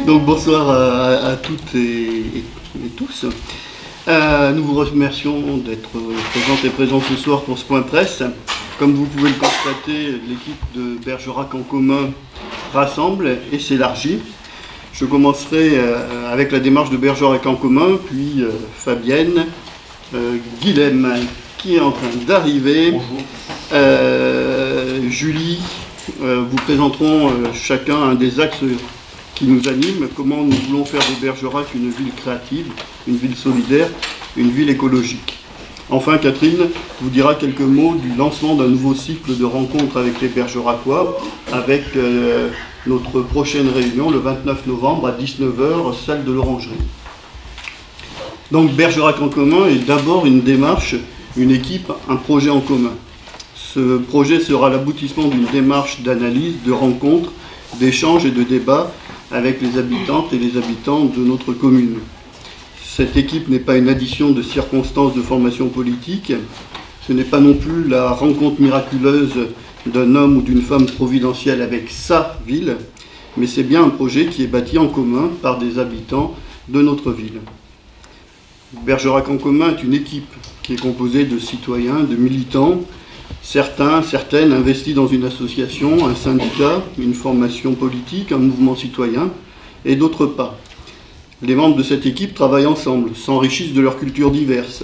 Donc bonsoir à toutes et tous. Nous vous remercions d'être présentes et présents ce soir pour ce point presse. Comme vous pouvez le constater, l'équipe de Bergerac en commun rassemble et s'élargit. Je commencerai avec la démarche de Bergerac en commun, puis Fabienne, Guilhem qui est en train d'arriver, Julie, vous présenteront chacun un des axes qui nous animent, comment nous voulons faire de Bergerac une ville créative, une ville solidaire, une ville écologique. Enfin, Catherine vous dira quelques mots du lancement d'un nouveau cycle de rencontres avec les Bergeracois, avec notre prochaine réunion le 29 novembre à 19h, salle de l'Orangerie. Donc Bergerac en commun est d'abord une démarche, une équipe, un projet en commun. Ce projet sera l'aboutissement d'une démarche d'analyse, de rencontres, d'échanges et de débats avec les habitantes et les habitants de notre commune. Cette équipe n'est pas une addition de circonstances de formation politique, ce n'est pas non plus la rencontre miraculeuse d'un homme ou d'une femme providentielle avec sa ville, mais c'est bien un projet qui est bâti en commun par des habitants de notre ville. Bergerac en commun est une équipe qui est composée de citoyens, de militants, certaines investis dans une association, un syndicat, une formation politique, un mouvement citoyen, et d'autres pas. Les membres de cette équipe travaillent ensemble, s'enrichissent de leurs cultures diverses,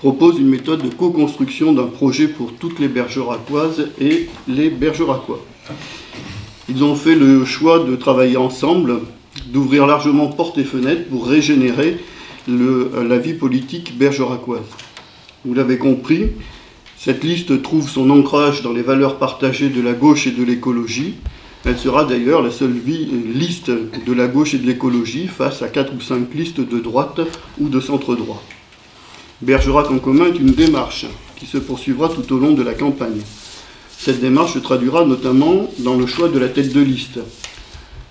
proposent une méthode de co-construction d'un projet pour toutes les Bergeracoises et les Bergeracois. Ils ont fait le choix de travailler ensemble, d'ouvrir largement portes et fenêtres pour régénérer la vie politique bergeracoise. Vous l'avez compris, cette liste trouve son ancrage dans les valeurs partagées de la gauche et de l'écologie. Elle sera d'ailleurs la seule liste de la gauche et de l'écologie face à 4 ou 5 listes de droite ou de centre-droit. Bergerac en commun est une démarche qui se poursuivra tout au long de la campagne. Cette démarche se traduira notamment dans le choix de la tête de liste.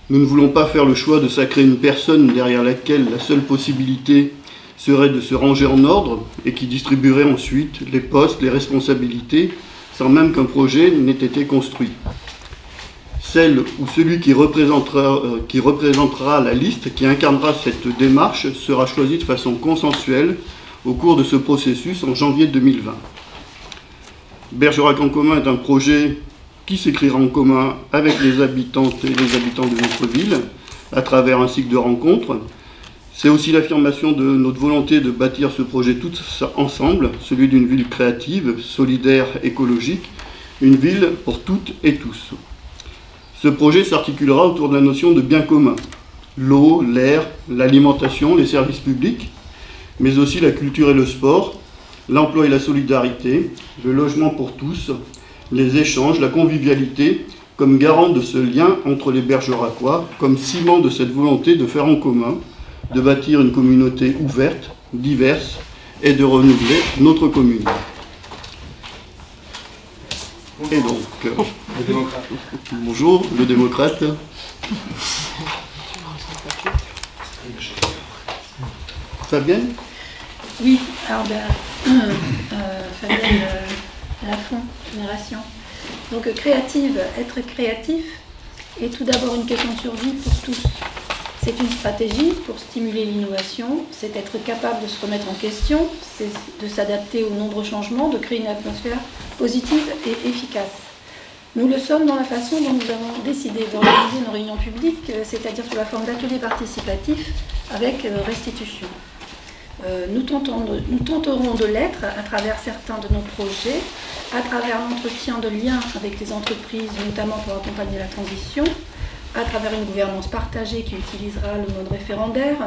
Nous ne voulons pas faire le choix de sacrer une personne derrière laquelle la seule possibilité serait de se ranger en ordre et qui distribuerait ensuite les postes, les responsabilités, sans même qu'un projet n'ait été construit. Celle ou celui qui représentera la liste, qui incarnera cette démarche, sera choisi de façon consensuelle au cours de ce processus en janvier 2020. Bergerac en commun est un projet qui s'écrira en commun avec les habitantes et les habitants de notre ville, à travers un cycle de rencontres. C'est aussi l'affirmation de notre volonté de bâtir ce projet tous ensemble, celui d'une ville créative, solidaire, écologique, une ville pour toutes et tous. Ce projet s'articulera autour de la notion de bien commun, l'eau, l'air, l'alimentation, les services publics, mais aussi la culture et le sport, l'emploi et la solidarité, le logement pour tous, les échanges, la convivialité, comme garant de ce lien entre les Bergeracois, comme ciment de cette volonté de faire en commun, de bâtir une communauté ouverte, diverse, et de renouveler notre commune. Et donc, le démocrate. Bonjour, le démocrate. Fabienne ? Oui, alors Fabienne Lafont, Génération. Donc créative, être créatif est tout d'abord une question de survie pour tous. C'est une stratégie pour stimuler l'innovation, c'est être capable de se remettre en question, c'est de s'adapter aux nombreux changements, de créer une atmosphère positive et efficace. Nous le sommes dans la façon dont nous avons décidé d'organiser nos réunions publiques, c'est-à-dire sous la forme d'ateliers participatifs avec restitution. Nous tenterons de l'être à travers certains de nos projets, à travers l'entretien de liens avec les entreprises, notamment pour accompagner la transition, à travers une gouvernance partagée qui utilisera le mode référendaire,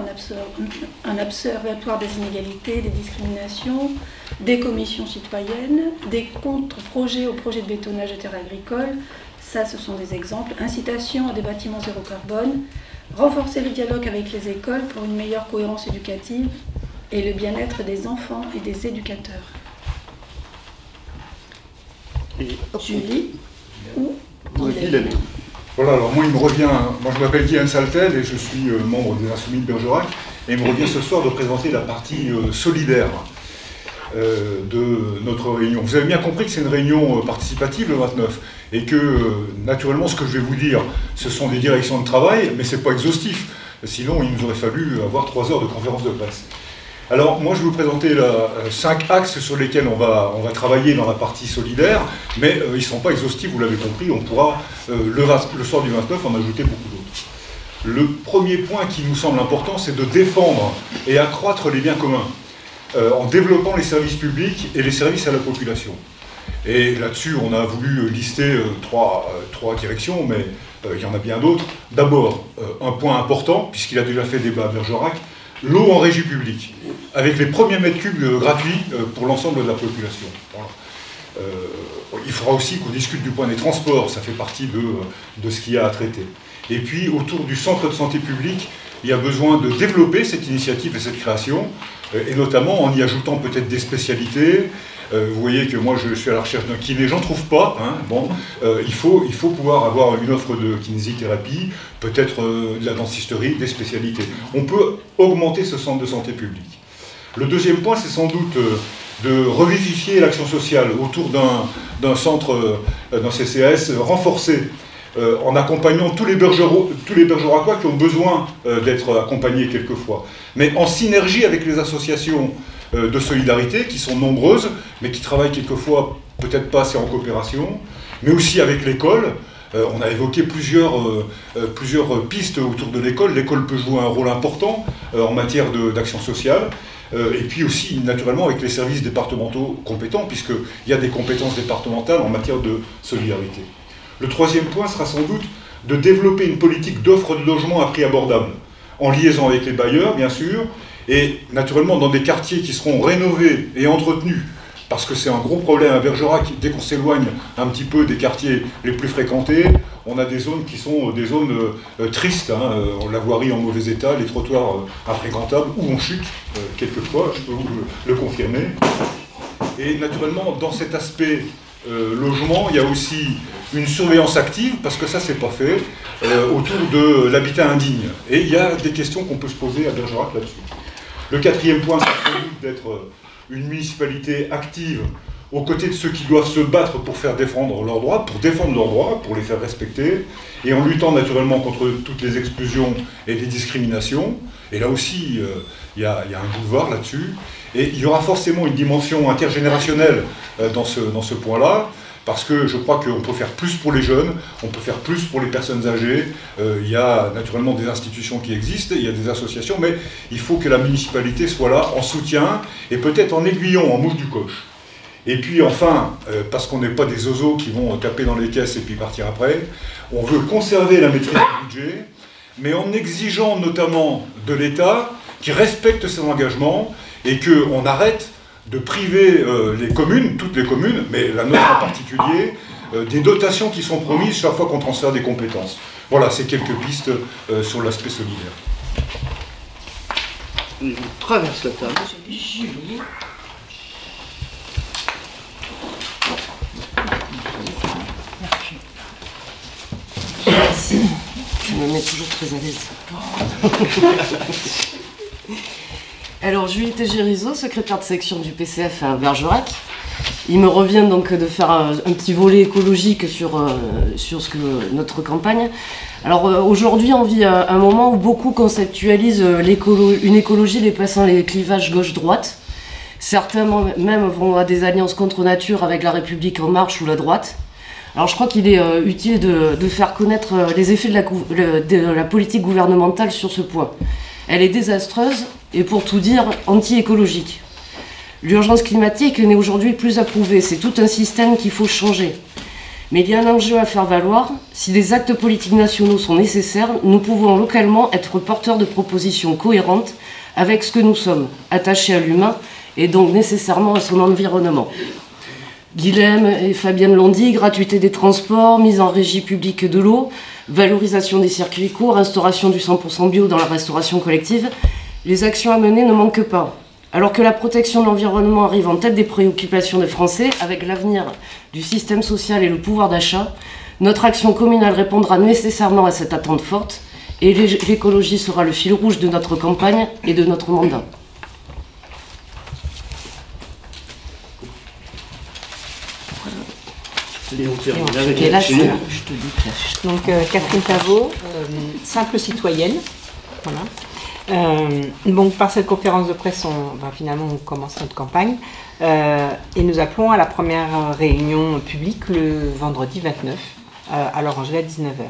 un observatoire des inégalités, des discriminations, des commissions citoyennes, des contre-projets au projet de bétonnage de terres agricoles, ça ce sont des exemples, incitation à des bâtiments zéro carbone, renforcer le dialogue avec les écoles pour une meilleure cohérence éducative et le bien-être des enfants et des éducateurs. Julie ou Guilhem. Voilà, alors moi je m'appelle Guilhem Saltel et je suis membre des Insoumis de Bergerac et il me revient ce soir de présenter la partie solidaire de notre réunion. Vous avez bien compris que c'est une réunion participative le 29 et que naturellement ce que je vais vous dire ce sont des directions de travail mais ce n'est pas exhaustif. sinon il nous aurait fallu avoir 3 heures de conférence de presse. Alors moi je vais vous présenter 5 axes sur lesquels on va travailler dans la partie solidaire, mais ils ne sont pas exhaustifs, vous l'avez compris, on pourra le soir du 29 en ajouter beaucoup d'autres. Le premier point qui nous semble important, c'est de défendre et accroître les biens communs, en développant les services publics et les services à la population. Et là-dessus, on a voulu lister trois directions, mais il y en a bien d'autres. D'abord, un point important, puisqu'il a déjà fait débat à Bergerac, l'eau en régie publique, avec les premiers mètres cubes gratuits pour l'ensemble de la population. Voilà. Il faudra aussi qu'on discute du point des transports, ça fait partie de ce qu'il y a à traiter. Et puis, autour du centre de santé publique, il y a besoin de développer cette initiative et cette création, et notamment en y ajoutant peut-être des spécialités. Vous voyez que moi je suis à la recherche d'un kiné, j'en trouve pas. Hein, bon, il faut pouvoir avoir une offre de kinésithérapie, peut-être de la dentisterie, des spécialités. On peut augmenter ce centre de santé publique. Le deuxième point, c'est sans doute de revivifier l'action sociale autour d'un centre, d'un CCAS renforcé, en accompagnant tous les bergeracois qui ont besoin d'être accompagnés quelquefois, mais en synergie avec les associations de solidarité qui sont nombreuses, mais qui travaillent quelquefois peut-être pas assez en coopération, mais aussi avec l'école. On a évoqué plusieurs pistes autour de l'école. L'école peut jouer un rôle important en matière d'action sociale. Et puis aussi, naturellement, avec les services départementaux compétents, puisqu'il y a des compétences départementales en matière de solidarité. Le troisième point sera sans doute de développer une politique d'offre de logement à prix abordable, en liaison avec les bailleurs, bien sûr, et naturellement dans des quartiers qui seront rénovés et entretenus, parce que c'est un gros problème à Bergerac, dès qu'on s'éloigne un petit peu des quartiers les plus fréquentés, on a des zones qui sont des zones tristes, hein, la voirie en mauvais état, les trottoirs infréquentables, où on chute quelquefois, je peux vous le confirmer. Et naturellement, dans cet aspect logement, il y a aussi une surveillance active, parce que ça c'est pas fait, autour de l'habitat indigne. Et il y a des questions qu'on peut se poser à Bergerac là-dessus. Le quatrième point, c'est sans doute d'être une municipalité active aux côtés de ceux qui doivent se battre pour faire défendre leurs droits, pour les faire respecter, et en luttant naturellement contre toutes les exclusions et les discriminations. Et là aussi, il y a un boulevard là-dessus. Et il y aura forcément une dimension intergénérationnelle dans ce point-là, parce que je crois qu'on peut faire plus pour les jeunes, on peut faire plus pour les personnes âgées. Il y a naturellement des institutions qui existent, il y a des associations, mais il faut que la municipalité soit là en soutien, et peut-être en aiguillon, en mouche du coche. Et puis enfin, parce qu'on n'est pas des oiseaux qui vont taper dans les caisses et puis partir après, on veut conserver la maîtrise du budget, mais en exigeant notamment de l'État qui respecte ses engagements et qu'on arrête de priver les communes, toutes les communes, mais la nôtre en particulier, des dotations qui sont promises chaque fois qu'on transfère des compétences. Voilà, c'est quelques pistes sur l'aspect solidaire. Je traverse la table. Merci. Tu me mets toujours très à l'aise. Alors, Juliette Gérizeau, secrétaire de section du PCF à Bergerac. Il me revient donc de faire un petit volet écologique sur notre campagne. Alors aujourd'hui, on vit un moment où beaucoup conceptualisent une écologie dépassant les clivages gauche-droite. Certains même vont à des alliances contre nature avec la République en marche ou la droite. Alors je crois qu'il est utile de faire connaître les effets de la politique gouvernementale sur ce point. Elle est désastreuse et pour tout dire, anti-écologique. L'urgence climatique n'est aujourd'hui plus approuvée, c'est tout un système qu'il faut changer. Mais il y a un enjeu à faire valoir. Si des actes politiques nationaux sont nécessaires, nous pouvons localement être porteurs de propositions cohérentes avec ce que nous sommes, attachés à l'humain et donc nécessairement à son environnement. Guilhem et Fabienne l'ont dit, gratuité des transports, mise en régie publique de l'eau, valorisation des circuits courts, instauration du 100% bio dans la restauration collective, les actions à mener ne manquent pas. Alors que la protection de l'environnement arrive en tête des préoccupations des Français, avec l'avenir du système social et le pouvoir d'achat, notre action communale répondra nécessairement à cette attente forte, et l'écologie sera le fil rouge de notre campagne et de notre mandat. Donc Catherine Pavot, simple citoyenne, Voilà. Donc par cette conférence de presse, finalement on commence notre campagne et nous appelons à la première réunion publique le vendredi 29 à l'Orangerie à 19h.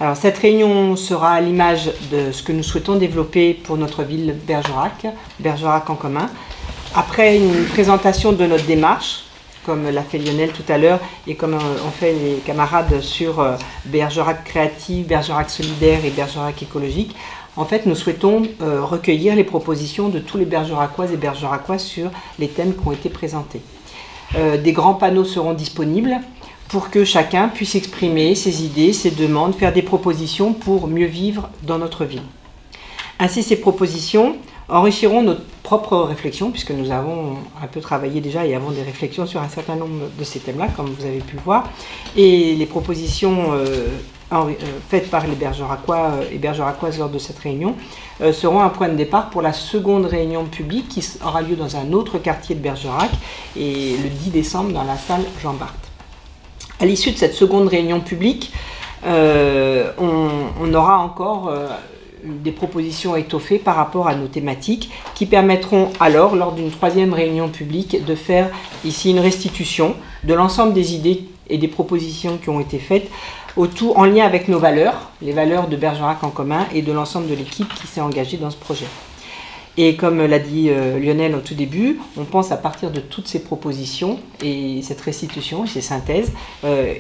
Alors cette réunion sera à l'image de ce que nous souhaitons développer pour notre ville Bergerac, Bergerac en commun. Après une présentation de notre démarche, comme l'a fait Lionel tout à l'heure, et comme ont fait les camarades sur Bergerac créatif, Bergerac solidaire et Bergerac écologique, en fait nous souhaitons recueillir les propositions de tous les Bergeracoises et Bergeracois sur les thèmes qui ont été présentés. Des grands panneaux seront disponibles pour que chacun puisse exprimer ses idées, ses demandes, faire des propositions pour mieux vivre dans notre ville. Ainsi, ces propositions enrichiront notre propre réflexion, puisque nous avons un peu travaillé déjà et avons des réflexions sur un certain nombre de ces thèmes-là, comme vous avez pu le voir. Et les propositions faites par les Bergeracois et Bergeracoises lors de cette réunion seront un point de départ pour la seconde réunion publique qui aura lieu dans un autre quartier de Bergerac, et le 10 décembre dans la salle Jean Bart. À l'issue de cette seconde réunion publique, on aura encore des propositions étoffées par rapport à nos thématiques qui permettront alors, lors d'une troisième réunion publique, de faire ici une restitution de l'ensemble des idées et des propositions qui ont été faites en lien avec nos valeurs, les valeurs de Bergerac en commun et de l'ensemble de l'équipe qui s'est engagée dans ce projet. Et comme l'a dit Lionel au tout début, on pense à partir de toutes ces propositions et cette restitution et ces synthèses,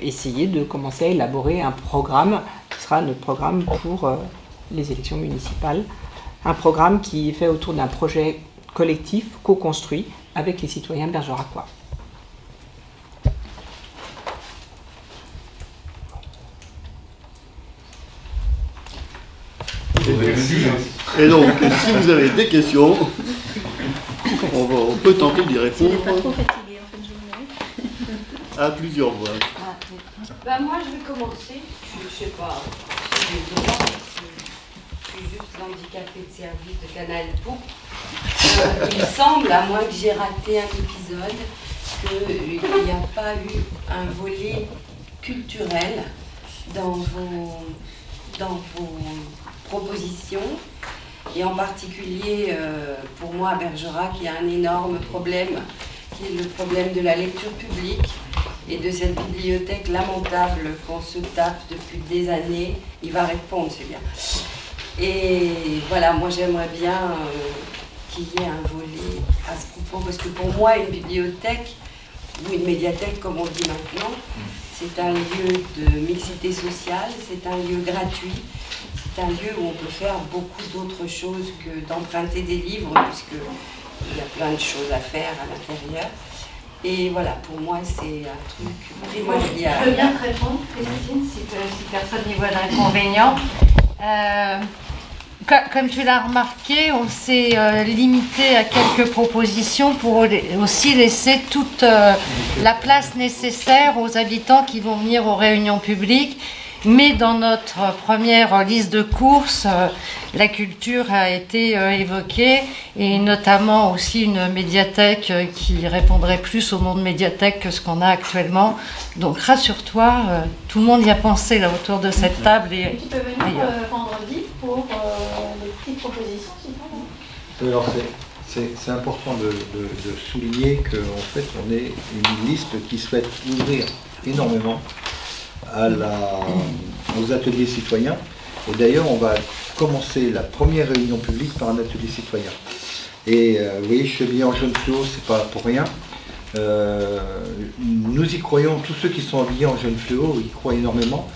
essayer de commencer à élaborer un programme qui sera notre programme pour les élections municipales. Un programme qui est fait autour d'un projet collectif, co-construit avec les citoyens bergeracois. Et donc, si vous avez des questions, on peut tenter d'y répondre. Pas trop fatigué en fin de journée. À plusieurs voix. Moi, je vais commencer. Je sais pas si j'ai le droit, je suis juste l'handicapé de service de Canal Pou. Il semble, à moins que j'ai raté un épisode, qu'il n'y a pas eu un volet culturel dans vos propositions. Et en particulier, pour moi, à Bergerac, il y a un énorme problème, qui est le problème de la lecture publique et de cette bibliothèque lamentable qu'on se tape depuis des années. Il va répondre, c'est bien. Et voilà, moi j'aimerais bien qu'il y ait un volet à ce propos, parce que pour moi, une bibliothèque, ou une médiathèque comme on dit maintenant, c'est un lieu de mixité sociale, c'est un lieu gratuit, c'est un lieu où on peut faire beaucoup d'autres choses que d'emprunter des livres, puisqu'il y a plein de choses à faire à l'intérieur. Et voilà, pour moi, c'est un truc primordial. Je veux bien te répondre, Christine, si personne n'y voit d'inconvénient. Comme tu l'as remarqué, on s'est limité à quelques propositions pour aussi laisser toute la place nécessaire aux habitants qui vont venir aux réunions publiques. Mais dans notre première liste de courses, la culture a été évoquée, et notamment aussi une médiathèque qui répondrait plus au nom de médiathèque que ce qu'on a actuellement. Donc rassure-toi, tout le monde y a pensé là autour de cette table. Et tu peux venir vendredi pour les petites propositions, si Alors c'est important de souligner qu'en fait on est une liste qui souhaite ouvrir énormément aux ateliers citoyens. Et d'ailleurs, on va commencer la première réunion publique par un atelier citoyen. Et vous voyez, je suis habillé en jaune fluo, c'est pas pour rien. Nous y croyons, tous ceux qui sont habillés en jaune fluo, y croient énormément.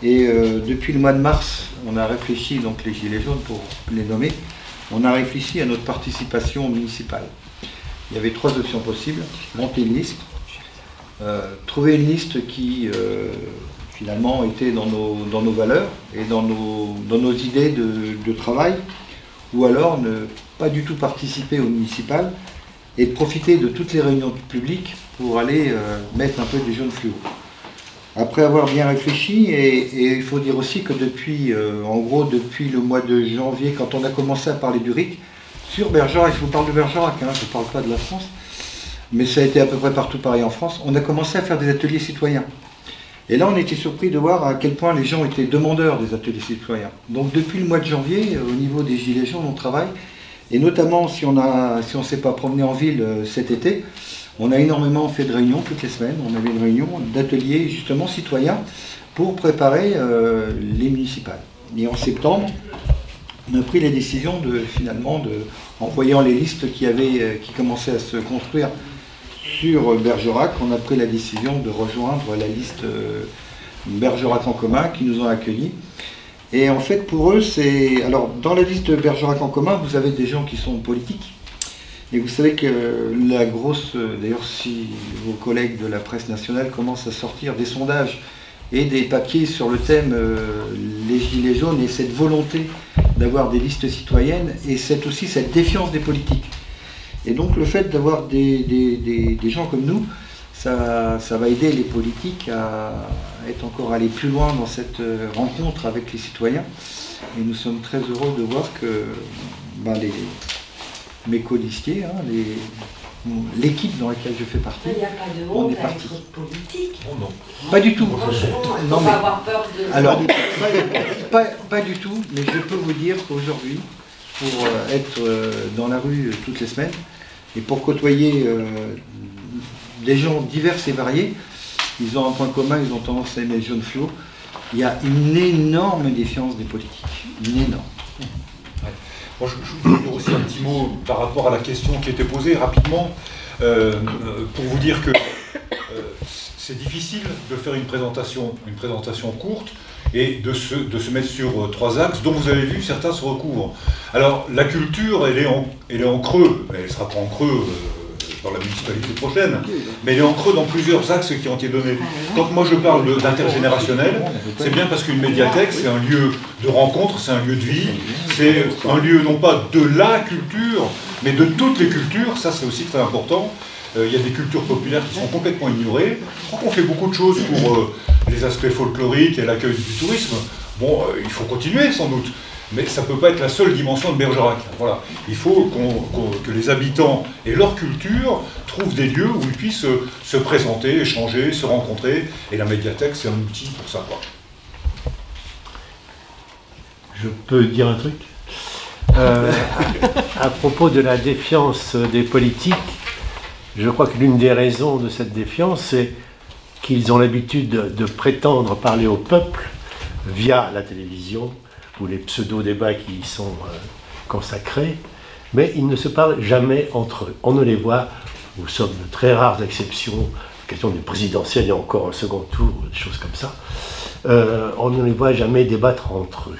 Et depuis le mois de mars, on a réfléchi, donc les Gilets jaunes pour les nommer, on a réfléchi à notre participation municipale. Il y avait 3 options possibles: monter une liste, trouver une liste qui finalement était dans nos valeurs et dans nos idées de travail, ou alors ne pas du tout participer au municipal et de profiter de toutes les réunions publiques pour aller mettre un peu du jaune fluo. Après avoir bien réfléchi, et il faut dire aussi que depuis, en gros, depuis le mois de janvier, quand on a commencé à parler du RIC, sur Bergerac, je vous parle de Bergerac, hein, je ne parle pas de la France, mais ça a été à peu près partout pareil en France, on a commencé à faire des ateliers citoyens. Et là, on était surpris de voir à quel point les gens étaient demandeurs des ateliers citoyens. Donc depuis le mois de janvier, au niveau des Gilets jaunes, on travaille. Et notamment, si on ne s'est pas promené en ville cet été, on a énormément fait de réunions toutes les semaines. On avait une réunion d'ateliers justement citoyens pour préparer les municipales. Et en septembre, on a pris la décision en voyant les listes qui commençaient à se construire sur Bergerac, on a pris la décision de rejoindre la liste Bergerac en commun qui nous ont accueillis. Et en fait, pour eux, alors, dans la liste de Bergerac en commun, vous avez des gens qui sont politiques. Et vous savez que d'ailleurs, si vos collègues de la presse nationale commencent à sortir des sondages et des papiers sur le thème les Gilets jaunes et cette volonté d'avoir des listes citoyennes et aussi cette défiance des politiques. Et donc le fait d'avoir des gens comme nous, ça va aider les politiques à être encore allés plus loin dans cette rencontre avec les citoyens. Et nous sommes très heureux de voir que mes colistiers, l'équipe dans laquelle je fais partie, il n'y a pas de on honte est parti. à être politique. Oh non. Pas du tout. Non, mais avoir peur de... Alors, pas du tout, mais je peux vous dire qu'aujourd'hui, pour être dans la rue toutes les semaines et pour côtoyer des gens divers et variés, ils ont un point commun, ils ont tendance à aimer les jeunes fluo. Il y a une énorme défiance des politiques, une énorme. Ouais. Bon, je veux dire aussi un petit mot par rapport à la question qui était posée rapidement, pour vous dire que c'est difficile de faire une présentation courte et de se mettre sur 3 axes dont vous avez vu certains se recouvrent. Alors la culture, elle est en creux, elle ne sera pas en creux dans la municipalité prochaine, mais elle est en creux dans plusieurs axes qui ont été donnés. Quand moi je parle d'intergénérationnel, c'est bien parce qu'une médiathèque, c'est un lieu de rencontre, c'est un lieu de vie, c'est un lieu non pas de la culture, mais de toutes les cultures, ça c'est aussi très important. Il y a des cultures populaires qui sont complètement ignorées. Je crois qu'on fait beaucoup de choses pour les aspects folkloriques et l'accueil du tourisme. Bon, il faut continuer sans doute, mais ça ne peut pas être la seule dimension de Bergerac. Voilà. Il faut que les habitants et leur culture trouvent des lieux où ils puissent se présenter, échanger, se rencontrer, et la médiathèque, c'est un outil pour ça, quoi. Je peux dire un truc à propos de la défiance des politiques. Je crois que l'une des raisons de cette défiance, c'est qu'ils ont l'habitude de prétendre parler au peuple via la télévision ou les pseudo-débats qui y sont consacrés, mais ils ne se parlent jamais entre eux. On ne les voit, ou sauf de très rares exceptions, question du présidentiel et encore un second tour, des choses comme ça, on ne les voit jamais débattre entre eux.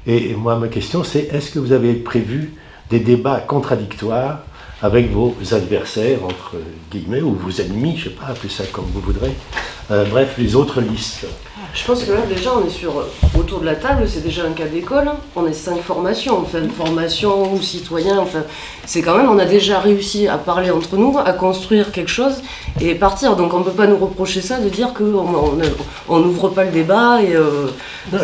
Et moi, ma question, c'est est-ce que vous avez prévu des débats contradictoires avec vos adversaires, entre guillemets, ou vos ennemis, je ne sais pas, appelez ça comme vous voudrez, bref, les autres listes. Je pense que là, déjà, on est autour de la table, c'est déjà un cas d'école, on est 5 formations, on fait une formation aux citoyens, enfin, c'est quand même, on a déjà réussi à parler entre nous, à construire quelque chose et partir, donc on ne peut pas nous reprocher ça, de dire qu'on n'ouvre pas le débat et... Non,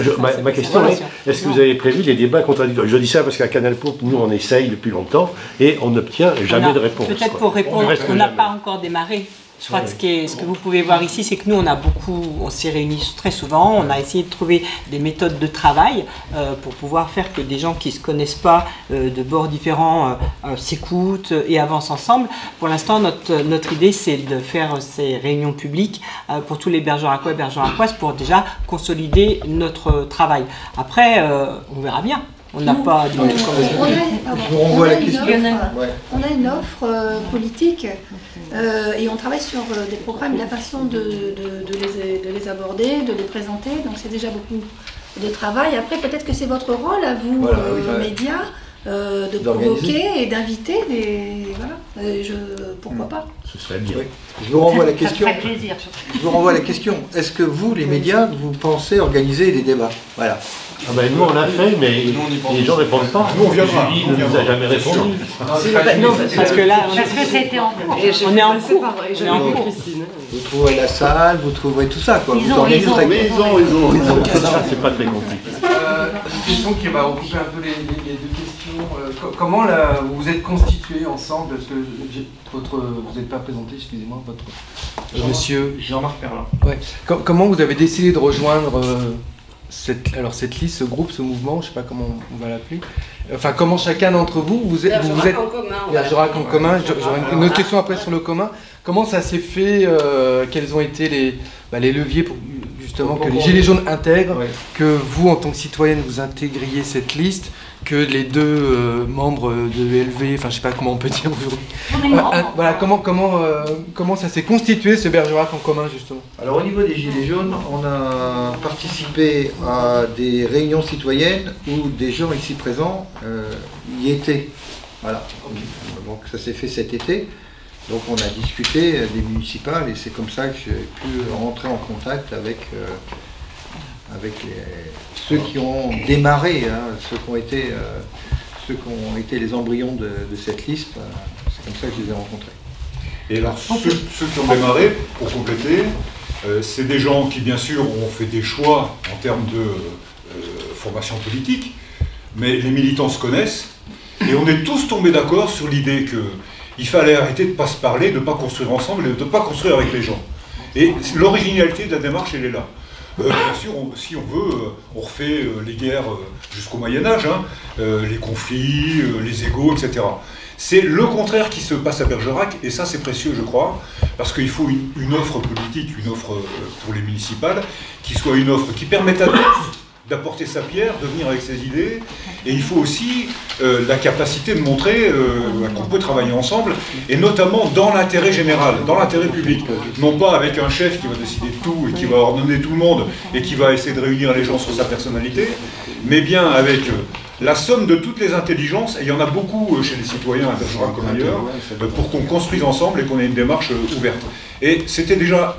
ma question est, est-ce que vous avez prévu des débats contradictoires? Je dis ça parce qu'à Canal Pop, nous on essaye depuis longtemps et on n'obtient jamais de réponse. Peut-être pour répondre, on n'a pas encore démarré. Je crois que ce que vous pouvez voir ici, c'est que nous, on s'est réunis très souvent, on a essayé de trouver des méthodes de travail pour pouvoir faire que des gens qui ne se connaissent pas de bords différents s'écoutent et avancent ensemble. Pour l'instant, notre idée, c'est de faire ces réunions publiques pour tous les Bergeracois et Bergeracoises pour déjà consolider notre travail. Après, on verra bien. On n'a pas... Je vous renvoie à la question. On a une offre politique et on travaille sur des programmes, la façon de les aborder, de les présenter, donc c'est déjà beaucoup de travail. Après, peut-être que c'est votre rôle à vous, médias, de provoquer et d'inviter des... Voilà, pourquoi pas. Ce serait bien. Je vous renvoie à la question. Ça ferait plaisir. Je vous renvoie à la question. Est-ce que vous, les médias, vous pensez organiser des débats? Voilà. Ah ben nous on l'a fait, mais les gens ne répondent pas. Nous on viendra. Julie ne nous a jamais répondu. Non, parce que là, Parce que c'était en cours. on est en cours. On est en cours, Christine. Vous trouverez la salle, vous trouverez tout ça, quoi. Ils Vous ont organiserez. Mais ils ont. Ça, c'est pas très compliqué. Une question qui va regrouper un peu les deux questions. Comment vous êtes constitués ensemble? Parce que vous n'êtes pas présenté, excusez-moi, votre monsieur Jean-Marc Perlin. Ouais. Comment vous avez décidé de rejoindre cette liste, ce groupe, ce mouvement, je ne sais pas comment on va l'appeler. Enfin, comment chacun d'entre vous, vous êtes en commun. Bergerac en commun. J'aurai une autre question après sur le commun. Comment ça s'est fait? Quels ont été les leviers pour justement que les Gilets jaunes intègrent, que vous, en tant que citoyenne, vous intégriez cette liste, que les deux membres de LV, enfin je sais pas comment on peut dire aujourd'hui. Voilà, comment ça s'est constitué ce Bergerac en commun justement? Alors au niveau des Gilets jaunes, on a participé à des réunions citoyennes où des gens ici présents y étaient. Voilà. Donc ça s'est fait cet été. Donc on a discuté des municipales et c'est comme ça que j'ai pu rentrer en contact avec ceux qui ont démarré, ceux qui ont été les embryons de cette liste. C'est comme ça que je les ai rencontrés. Et alors ceux qui ont démarré, pour compléter, c'est des gens qui bien sûr ont fait des choix en termes de formation politique, mais les militants se connaissent et on est tous tombés d'accord sur l'idée qu'il fallait arrêter de ne pas se parler, de ne pas construire ensemble et de ne pas construire avec les gens. Et l'originalité de la démarche, elle est là. Bien sûr, si on veut, on refait les guerres jusqu'au Moyen-Âge, les conflits, les égaux, etc. C'est le contraire qui se passe à Bergerac, et ça c'est précieux je crois, parce qu'il faut une offre politique, une offre pour les municipales, qui soit une offre qui permette à tous d'apporter sa pierre, de venir avec ses idées, et il faut aussi la capacité de montrer qu'on peut travailler ensemble, et notamment dans l'intérêt général, dans l'intérêt public. Non pas avec un chef qui va décider de tout et qui va ordonner tout le monde et qui va essayer de réunir les gens sur sa personnalité, mais bien avec la somme de toutes les intelligences, et il y en a beaucoup chez les citoyens à Bergerac comme ailleurs, pour qu'on construise ensemble et qu'on ait une démarche ouverte. Et c'était déjà...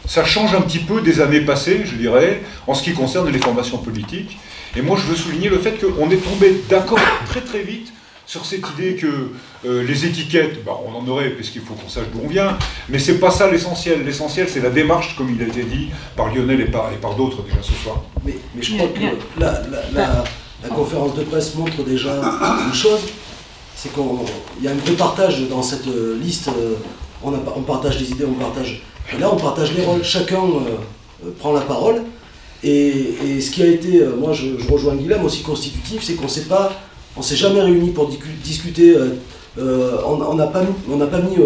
ça change un petit peu des années passées, je dirais, en ce qui concerne les formations politiques. Et moi, je veux souligner le fait qu'on est tombé d'accord très très vite sur cette idée que les étiquettes, on en aurait, parce qu'il faut qu'on sache d'où on vient, mais c'est pas ça l'essentiel. L'essentiel, c'est la démarche, comme il a été dit par Lionel et par d'autres déjà ce soir. Mais je crois que la conférence de presse montre déjà une chose, c'est qu'il y a un vrai partage dans cette liste. On partage les idées, on partage... Et là, on partage les rôles, chacun prend la parole, et ce qui a été, moi je rejoins Guilhem, aussi constitutif, c'est on s'est jamais réunis pour discuter, on n'a pas mis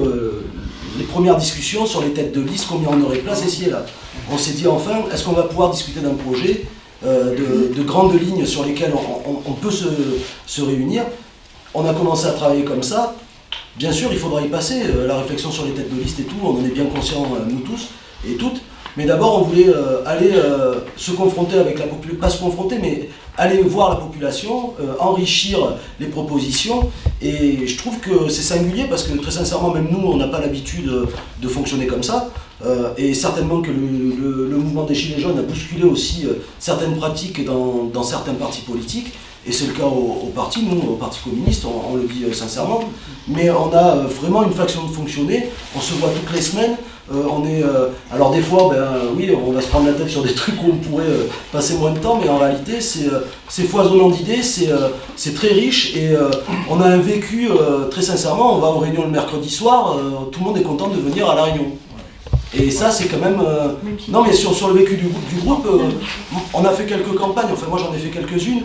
les premières discussions sur les têtes de liste, combien on aurait place ici et là. On s'est dit enfin, est-ce qu'on va pouvoir discuter d'un projet, de grandes lignes sur lesquelles on peut se réunir. On a commencé à travailler comme ça. Bien sûr, il faudra y passer, la réflexion sur les têtes de liste et tout, on en est bien conscients, nous tous et toutes. Mais d'abord, on voulait aller se confronter avec la population, pas se confronter, mais aller voir la population, enrichir les propositions. Et je trouve que c'est singulier parce que très sincèrement, même nous, on n'a pas l'habitude de fonctionner comme ça. Et certainement que le mouvement des Gilets jaunes a bousculé aussi certaines pratiques dans certains partis politiques. Et c'est le cas au parti, nous, au Parti communiste, on le dit sincèrement. Mais on a vraiment une façon de fonctionner, on se voit toutes les semaines. Alors des fois, oui, on va se prendre la tête sur des trucs où on pourrait passer moins de temps, mais en réalité, c'est foisonnant d'idées, c'est très riche, et on a un vécu, très sincèrement, on va aux réunions le mercredi soir, tout le monde est content de venir à la réunion. Et ça, c'est quand même... Non, mais sur le vécu du groupe, on a fait quelques campagnes, enfin moi j'en ai fait quelques-unes,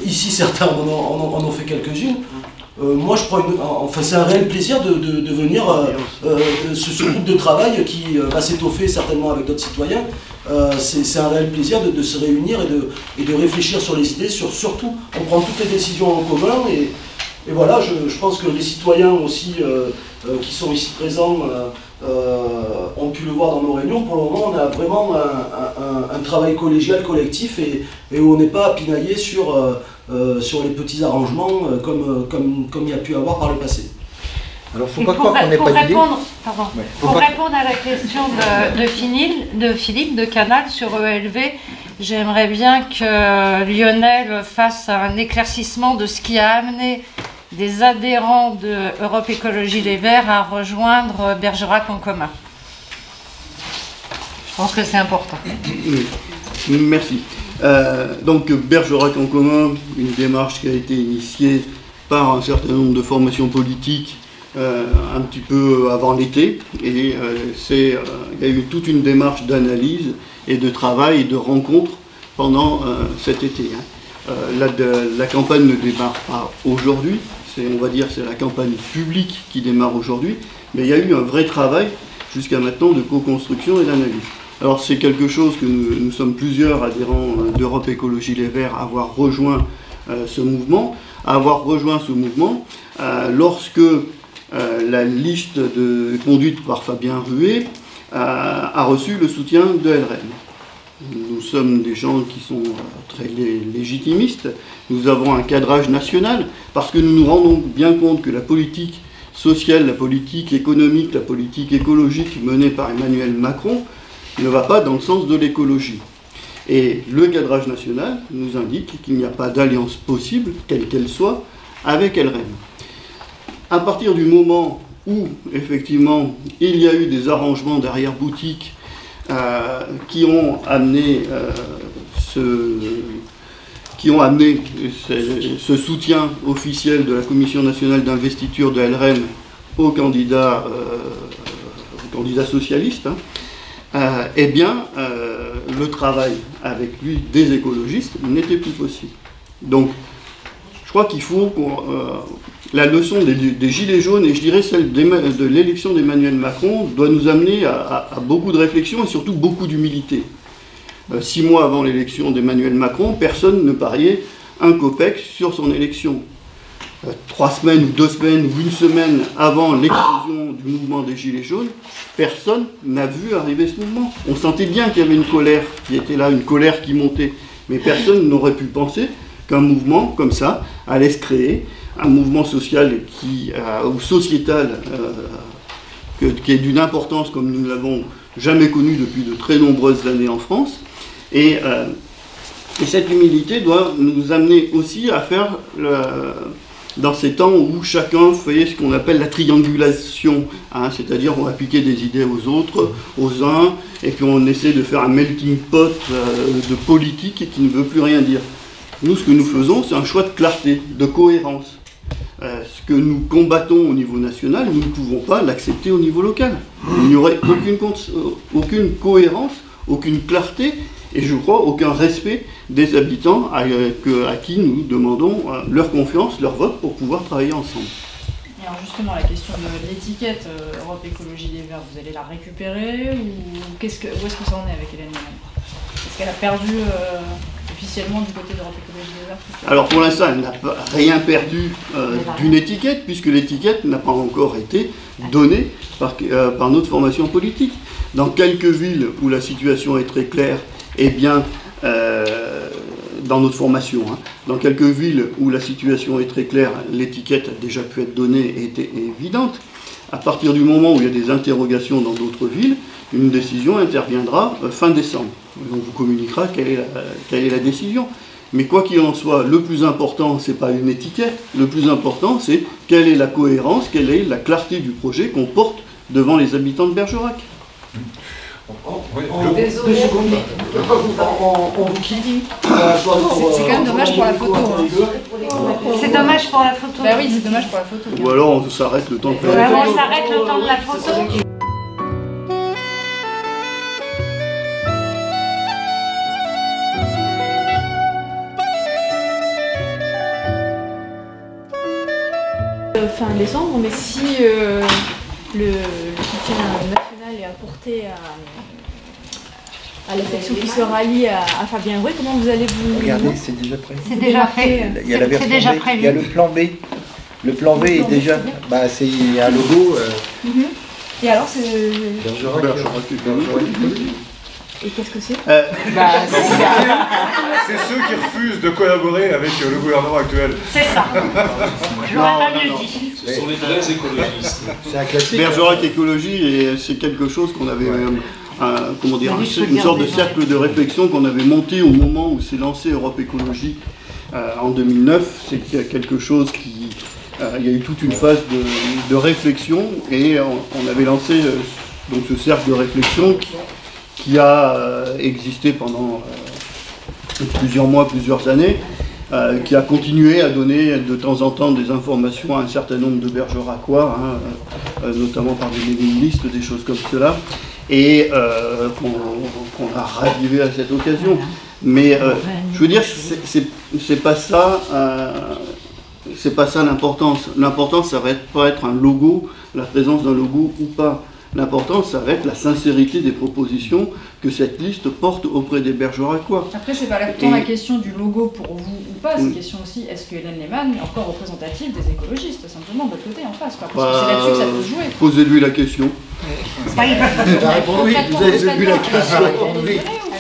ici certains en ont fait quelques-unes. Moi je prends c'est un réel plaisir de venir ce groupe de travail qui va s'étoffer certainement avec d'autres citoyens. C'est un réel plaisir de se réunir et de réfléchir sur les idées, surtout on prend toutes les décisions en commun, et voilà, je pense que les citoyens aussi qui sont ici présents ont pu le voir dans nos réunions. Pour le moment, on a vraiment un travail collégial, collectif, et où on n'est pas pinaillé sur les petits arrangements comme il y a pu avoir par le passé. Alors, faut pas croire qu'on n'ait pas d'idée. Pour répondre à la question de Philippe de Canal sur ELV, j'aimerais bien que Lionel fasse un éclaircissement de ce qui a amené des adhérents de Europe Écologie Les Verts à rejoindre Bergerac en commun. Je pense que c'est important. Merci. Donc Bergerac en commun, une démarche qui a été initiée par un certain nombre de formations politiques un petit peu avant l'été, et il y a eu toute une démarche d'analyse et de travail et de rencontres pendant cet été. La campagne ne démarre pas aujourd'hui, on va dire c'est la campagne publique qui démarre aujourd'hui, mais il y a eu un vrai travail jusqu'à maintenant de co-construction et d'analyse. Alors c'est quelque chose que nous sommes plusieurs adhérents d'Europe Écologie Les Verts à avoir rejoint ce mouvement, lorsque la liste conduite par Fabien Rué a reçu le soutien de LREM. Nous sommes des gens qui sont très légitimistes, nous avons un cadrage national, parce que nous nous rendons bien compte que la politique sociale, la politique économique, la politique écologique menée par Emmanuel Macron ne va pas dans le sens de l'écologie. Et le cadrage national nous indique qu'il n'y a pas d'alliance possible, quelle qu'elle soit, avec LREM. À partir du moment où, effectivement, il y a eu des arrangements d'arrière-boutique qui ont amené ce soutien officiel de la Commission nationale d'investiture de LREM au candidat socialiste, eh bien, le travail avec lui des écologistes n'était plus possible. Donc, je crois qu'il faut la leçon des Gilets jaunes, et je dirais celle de l'élection d'Emmanuel Macron, doit nous amener à beaucoup de réflexion et surtout beaucoup d'humilité. 6 mois avant l'élection d'Emmanuel Macron, personne ne pariait un copec sur son élection. 3 semaines ou 2 semaines ou 1 semaine avant l'explosion du mouvement des Gilets jaunes, personne n'a vu arriver ce mouvement. On sentait bien qu'il y avait une colère qui était là, une colère qui montait, mais personne n'aurait pu penser qu'un mouvement comme ça allait se créer, un mouvement social ou sociétal qui est d'une importance comme nous ne l'avons jamais connu depuis de très nombreuses années en France. Et cette humilité doit nous amener aussi à faire, dans ces temps où chacun fait ce qu'on appelle la triangulation, c'est-à-dire on va piquer des idées aux autres, aux uns, et puis on essaie de faire un melting pot de politique qui ne veut plus rien dire. Nous, ce que nous faisons, c'est un choix de clarté, de cohérence. Ce que nous combattons au niveau national, nous ne pouvons pas l'accepter au niveau local. Il n'y aurait aucune cohérence, aucune clarté, et je crois aucun respect des habitants à qui nous demandons leur confiance, leur vote pour pouvoir travailler ensemble. Et alors justement, la question de l'étiquette Europe Écologie Les Verts, vous allez la récupérer ou où est-ce que ça en est avec Hélène Ménel? Est-ce qu'elle a perdu officiellement du côté d'Europe Écologie Les Verts? Alors pour l'instant, elle n'a rien perdu d'une étiquette, puisque l'étiquette n'a pas encore été donnée par notre formation politique. Dans quelques villes où la situation est très claire, eh bien, dans notre formation, dans quelques villes où la situation est très claire, l'étiquette a déjà pu être donnée et était évidente. À partir du moment où il y a des interrogations dans d'autres villes, une décision interviendra fin décembre. On vous communiquera quelle est la décision. Mais quoi qu'il en soit, le plus important, ce n'est pas une étiquette, le plus important, c'est quelle est la cohérence, quelle est la clarté du projet qu'on porte devant les habitants de Bergerac. Désolé. On vous quitte. C'est quand même dommage pour la photo. C'est dommage pour la photo. Bah oui, c'est dommage pour la photo. Ou alors on s'arrête le temps de faire la photo. On s'arrête le temps de la photo. Fin décembre, mais si le soutien national est apporté à la section qui se rallie à Fabien Rué, comment vous allez vous... Regardez, c'est déjà prêt. C'est déjà fait. Il y a la version B, il y a le plan B. Le plan B est déjà... Bah, c'est un logo... Et alors, c'est... Bergerac. Et qu'est-ce que c'est? C'est ceux qui refusent de collaborer avec le gouvernement actuel. C'est ça. Je l'aurais pas mieux dit. Ce sont les vrais écologistes. C'est un classique. Bergerac Écologie, et c'est quelque chose qu'on avait... comment dire, une sorte de cercle de réflexion qu'on avait monté au moment où s'est lancé Europe Écologie en 2009. C'est quelque chose qui... il y a eu toute une phase de réflexion et on avait lancé donc ce cercle de réflexion qui a existé pendant plusieurs mois, plusieurs années, qui a continué à donner de temps en temps des informations à un certain nombre de bergeracois, notamment par des mailing lists, des choses comme cela, et qu'on a ravivé à cette occasion. Mais je veux dire, c'est pas ça l'importance. L'importance, ça va pas être un logo, la présence d'un logo ou pas. L'important, ça va être la sincérité des propositions que cette liste porte auprès des bergeracois. Après, c'est pas tant la question du logo pour vous ou pas, c'est la question aussi, est-ce que Hélène Lehmann est encore représentative des écologistes, simplement, de l'autre côté, en face, quoi. Parce que c'est là-dessus que ça peut se jouer. Posez-lui la question. Posez-lui la question.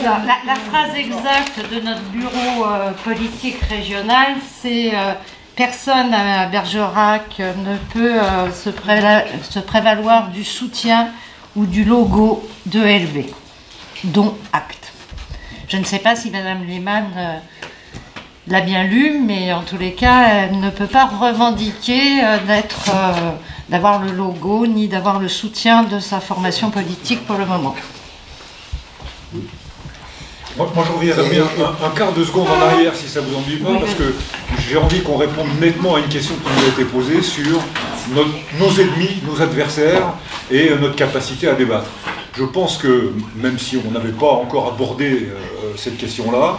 Alors, la phrase exacte de notre bureau politique régional, c'est personne à Bergerac ne peut se prévaloir du soutien ou du logo de LV, dont acte. Je ne sais pas si Madame Lehmann l'a bien lu, mais en tous les cas, elle ne peut pas revendiquer d'avoir le logo ni d'avoir le soutien de sa formation politique pour le moment. Moi je reviendrai un quart de seconde en arrière si ça vous ennuie pas, parce que j'ai envie qu'on réponde nettement à une question qui nous a été posée sur nos ennemis, nos adversaires et notre capacité à débattre. Je pense que, même si on n'avait pas encore abordé cette question-là,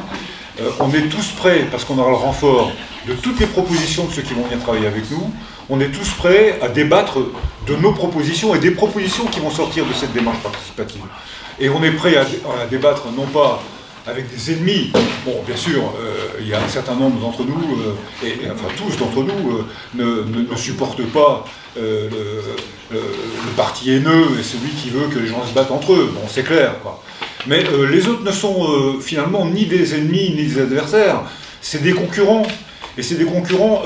on est tous prêts, parce qu'on aura le renfort de toutes les propositions de ceux qui vont venir travailler avec nous, on est tous prêts à débattre de nos propositions et des propositions qui vont sortir de cette démarche participative. Et on est prêt à débattre non pas avec des ennemis. Bon, bien sûr, il y a un certain nombre d'entre nous, enfin tous d'entre nous, ne supportent pas le parti haineux et celui qui veut que les gens se battent entre eux. Bon, c'est clair, quoi. Mais les autres ne sont finalement ni des ennemis ni des adversaires, c'est des concurrents. Et c'est des concurrents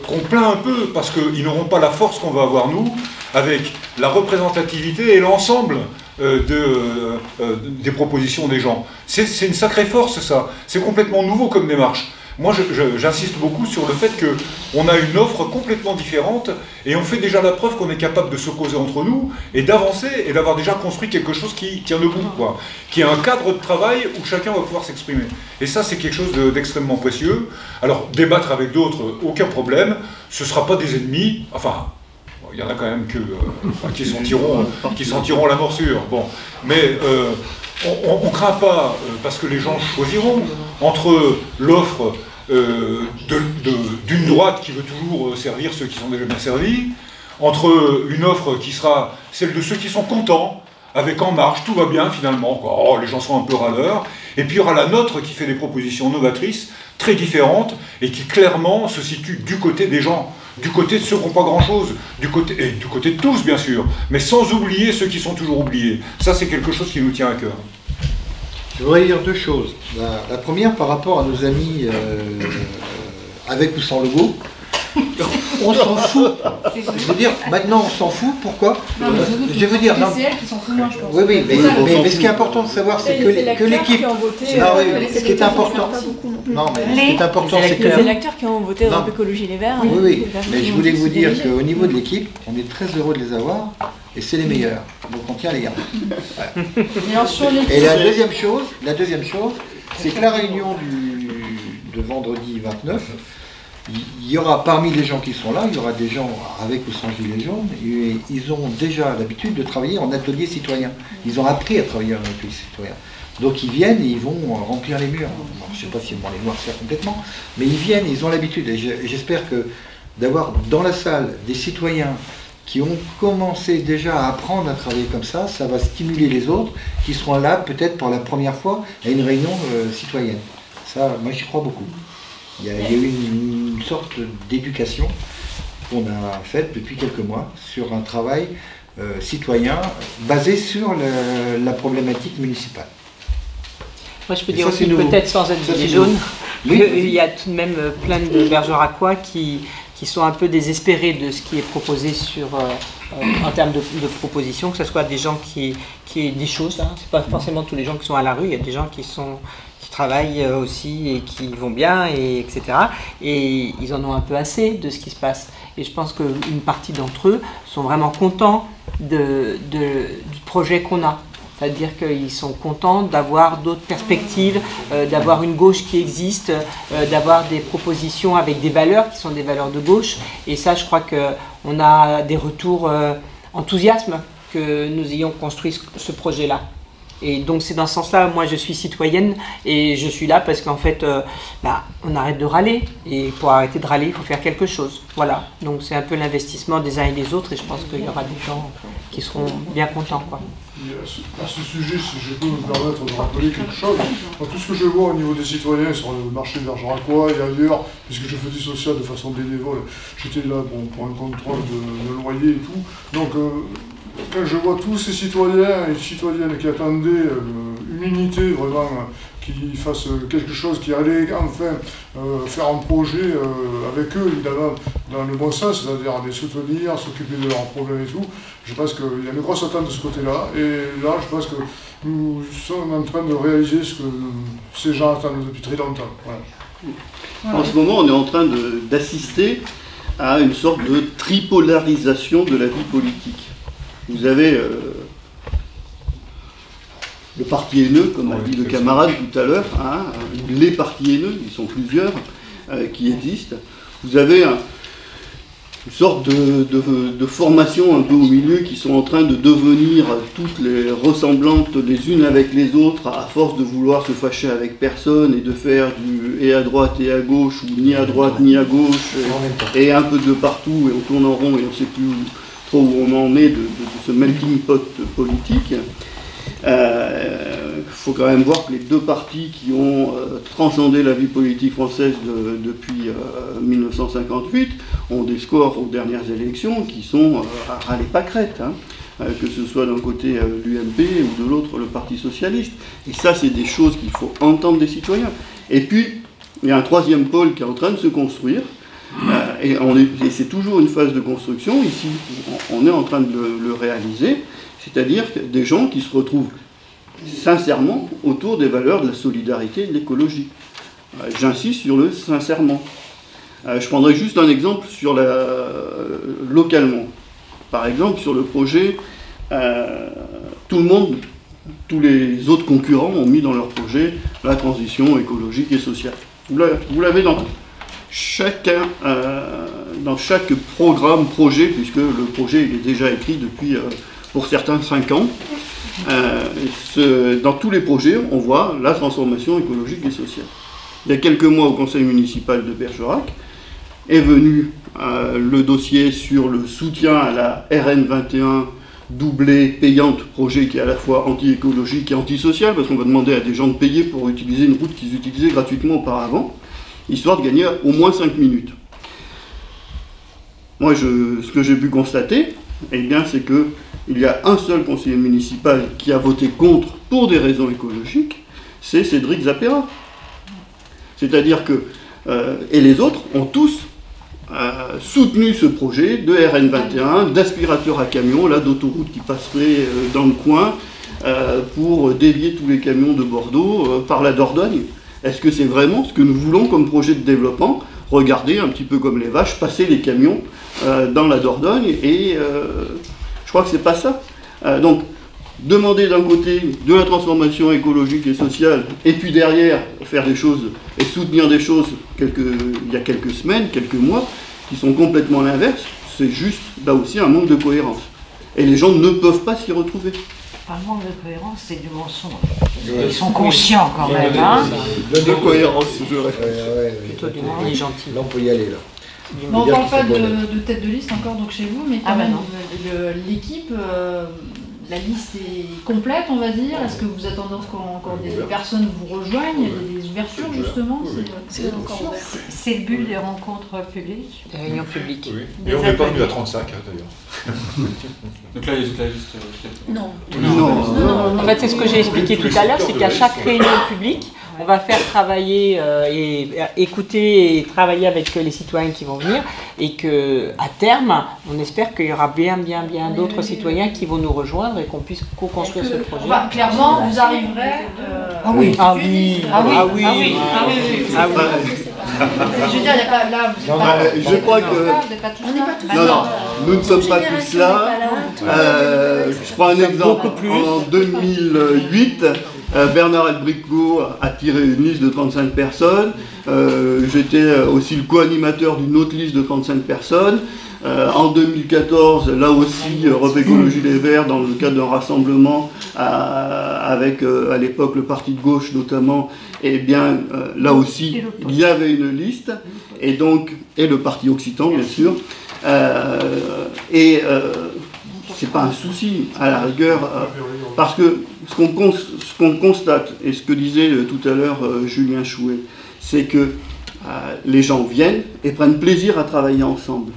qu'on plaint un peu parce qu'ils n'auront pas la force qu'on va avoir nous, avec la représentativité et l'ensemble des propositions des gens. C'est une sacrée force, ça. C'est complètement nouveau comme démarche. Moi, j'insiste beaucoup sur le fait qu'on a une offre complètement différente et on fait déjà la preuve qu'on est capable de s'opposer entre nous et d'avancer et d'avoir déjà construit quelque chose qui tient debout, quoi. Qui est un cadre de travail où chacun va pouvoir s'exprimer. Et ça, c'est quelque chose d'extrêmement précieux. Alors, débattre avec d'autres, aucun problème. Ce ne sera pas des ennemis. Enfin, il y en a quand même qui sentiront la morsure. Bon. Mais on ne craint pas, parce que les gens choisiront entre l'offre d'une droite qui veut toujours servir ceux qui sont déjà bien servis, entre une offre qui sera celle de ceux qui sont contents, avec En Marche, tout va bien finalement, oh, les gens sont un peu râleurs, et puis il y aura la nôtre qui fait des propositions novatrices, très différentes, et qui clairement se situe du côté des gens, du côté de ceux qui n'ont pas grand-chose, du côté de tous bien sûr, mais sans oublier ceux qui sont toujours oubliés. Ça, c'est quelque chose qui nous tient à cœur. Je voudrais dire deux choses. La première, par rapport à nos amis avec ou sans logo, on s'en fout. Je veux dire, maintenant on s'en fout. Pourquoi? Je veux dire, non. Qui s'en fout moins, je pense. Oui, mais ce qui est important de savoir, c'est que l'équipe. Ce qui est important. Non, mais ce qui est important, c'est que. Les électeurs qui ont voté Europe Écologie Les Verts. Oui, mais je voulais vous dire qu'au niveau de l'équipe, on est très heureux de les avoir. Et c'est les meilleurs, donc on tient les garder. Voilà. Et la deuxième chose, c'est que la réunion de vendredi 29, il y aura parmi les gens qui sont là, il y aura des gens avec ou sans gilets jaunes, et ils ont déjà l'habitude de travailler en atelier citoyen. Ils ont appris à travailler en atelier citoyen. Donc ils viennent et ils vont remplir les murs. Bon, je ne sais pas s'ils vont les noircir complètement, mais ils viennent, ils ont l'habitude. Et j'espère que d'avoir dans la salle des citoyens qui ont commencé déjà à apprendre à travailler comme ça, ça va stimuler les autres qui seront là peut-être pour la première fois à une réunion citoyenne. Ça, moi j'y crois beaucoup. Il y a eu une sorte d'éducation qu'on a faite depuis quelques mois sur un travail citoyen basé sur la problématique municipale. Moi je peux dire aussi, peut-être sans être gilet jaune, qu'il y a tout de même plein de bergeracois qui sont un peu désespérés de ce qui est proposé en termes de propositions, que ce soit des gens qui des choses, hein. C'est pas forcément tous les gens qui sont à la rue, il y a des gens qui travaillent aussi et qui vont bien, etc. Et ils en ont un peu assez de ce qui se passe. Et je pense qu'une partie d'entre eux sont vraiment contents du projet qu'on a. C'est-à-dire qu'ils sont contents d'avoir d'autres perspectives, d'avoir une gauche qui existe, d'avoir des propositions avec des valeurs qui sont des valeurs de gauche. Et ça, je crois qu'on a des retours enthousiasme que nous ayons construit ce projet-là. Et donc c'est dans ce sens-là, moi je suis citoyenne et je suis là parce qu'en fait, on arrête de râler. Et pour arrêter de râler, il faut faire quelque chose. Voilà, donc c'est un peu l'investissement des uns et des autres et je pense qu'il y aura des gens qui seront bien contents, quoi. À ce sujet, si je peux me permettre de rappeler quelque chose, tout ce que je vois au niveau des citoyens sur le marché bergeracois et ailleurs, puisque je fais du social de façon bénévole, j'étais là pour un contrôle de loyer et tout. Donc, quand je vois tous ces citoyens et citoyennes qui attendaient une unité vraiment qui fasse quelque chose, qui allait enfin faire un projet avec eux, évidemment, dans le bon sens, c'est-à-dire les soutenir, s'occuper de leurs problèmes et tout. Je pense qu'il y a une grosse attente de ce côté-là. Et là, je pense que nous sommes en train de réaliser ce que ces gens attendent depuis très longtemps. Voilà. En ce moment, on est en train d'assister à une sorte de tripolarisation de la vie politique. Vous avez le parti haineux, comme a dit le camarade tout à l'heure, hein, les partis haineux, ils sont plusieurs, qui existent. Vous avez une sorte de formation un peu au milieu qui sont en train de devenir toutes les ressemblantes les unes avec les autres, à force de vouloir se fâcher avec personne et de faire du et à droite et à gauche, ou ni à droite ni à gauche, et un peu de partout, et on tourne en rond et on ne sait plus trop où on en est de ce melting pot politique. Il faut quand même voir que les deux partis qui ont transcendé la vie politique française depuis 1958 ont des scores aux dernières élections qui sont à râler pâquerette, hein, que ce soit d'un côté l'UMP ou de l'autre le Parti Socialiste. Et ça, c'est des choses qu'il faut entendre des citoyens. Et puis, il y a un troisième pôle qui est en train de se construire, et c'est toujours une phase de construction. Ici, on est en train de le réaliser. C'est-à-dire des gens qui se retrouvent sincèrement autour des valeurs de la solidarité et de l'écologie. J'insiste sur le sincèrement. Je prendrai juste un exemple sur localement. Par exemple, sur le projet, tout le monde, tous les autres concurrents ont mis dans leur projet la transition écologique et sociale. Vous l'avez dans chaque programme, projet, puisque le projet il est déjà écrit depuis... pour certains 5 ans, dans tous les projets, on voit la transformation écologique et sociale. Il y a quelques mois, au conseil municipal de Bergerac, est venu le dossier sur le soutien à la RN 21 doublée, payante, projet qui est à la fois anti-écologique et anti-social, parce qu'on va demander à des gens de payer pour utiliser une route qu'ils utilisaient gratuitement auparavant, histoire de gagner au moins 5 minutes. Moi, ce que j'ai pu constater, eh bien, c'est qu'il y a un seul conseiller municipal qui a voté contre pour des raisons écologiques, c'est Cédric Zapera. C'est-à-dire que, et les autres ont tous soutenu ce projet de RN 21, d'aspirateur à camion, là d'autoroute qui passerait dans le coin pour dévier tous les camions de Bordeaux par la Dordogne. Est-ce que c'est vraiment ce que nous voulons comme projet de développement? Regardez, un petit peu comme les vaches, passer les camions dans la Dordogne, et je crois que c'est pas ça. Donc, demander d'un côté de la transformation écologique et sociale, et puis derrière faire des choses et soutenir des choses il y a quelques semaines, quelques mois, qui sont complètement l'inverse, c'est juste là aussi un manque de cohérence. Et les gens ne peuvent pas s'y retrouver. Pas le manque de cohérence, c'est du mensonge. Ils sont conscients quand même. De cohérence, je dirais. Plutôt du monde, il est gentil. Là, on peut y aller, là. On ne parle pas de tête de liste encore donc chez vous, mais quand même, l'équipe, la liste est complète, on va dire. Est-ce que vous attendez qu'encore des personnes vous rejoignent? Il y a des ouvertures, justement? C'est encore ouvert. C'est le but des rencontres publiques. Des réunions publiques. Oui. Et on n'est pas venu à 35, d'ailleurs. Donc là, il y a toute la liste. Non. En fait, c'est ce que j'ai expliqué tout à l'heure, c'est qu'à chaque réunion publique, on va faire travailler et écouter et travailler avec les citoyens qui vont venir, et qu'à terme, on espère qu'il y aura bien d'autres citoyens qui vont nous rejoindre et qu'on puisse co-construire ce projet. Clairement, vous arriverez. Je veux dire, il n'y a pas là. Je crois que. Vous n'êtes pas tous là. Non, nous ne sommes pas tous là. Je prends un exemple. En 2008, Bernard Albricot a tiré une liste de 35 personnes. J'étais aussi le co-animateur d'une autre liste de 35 personnes. En 2014, là aussi, Europe Écologie Les Verts, dans le cadre d'un rassemblement avec à l'époque le parti de gauche notamment, et bien là aussi, il y avait une liste, et le parti occitan bien sûr, c'est pas un souci à la rigueur, parce que ce qu'on constate, et ce que disait tout à l'heure Julien Chouet, c'est que les gens viennent et prennent plaisir à travailler ensemble.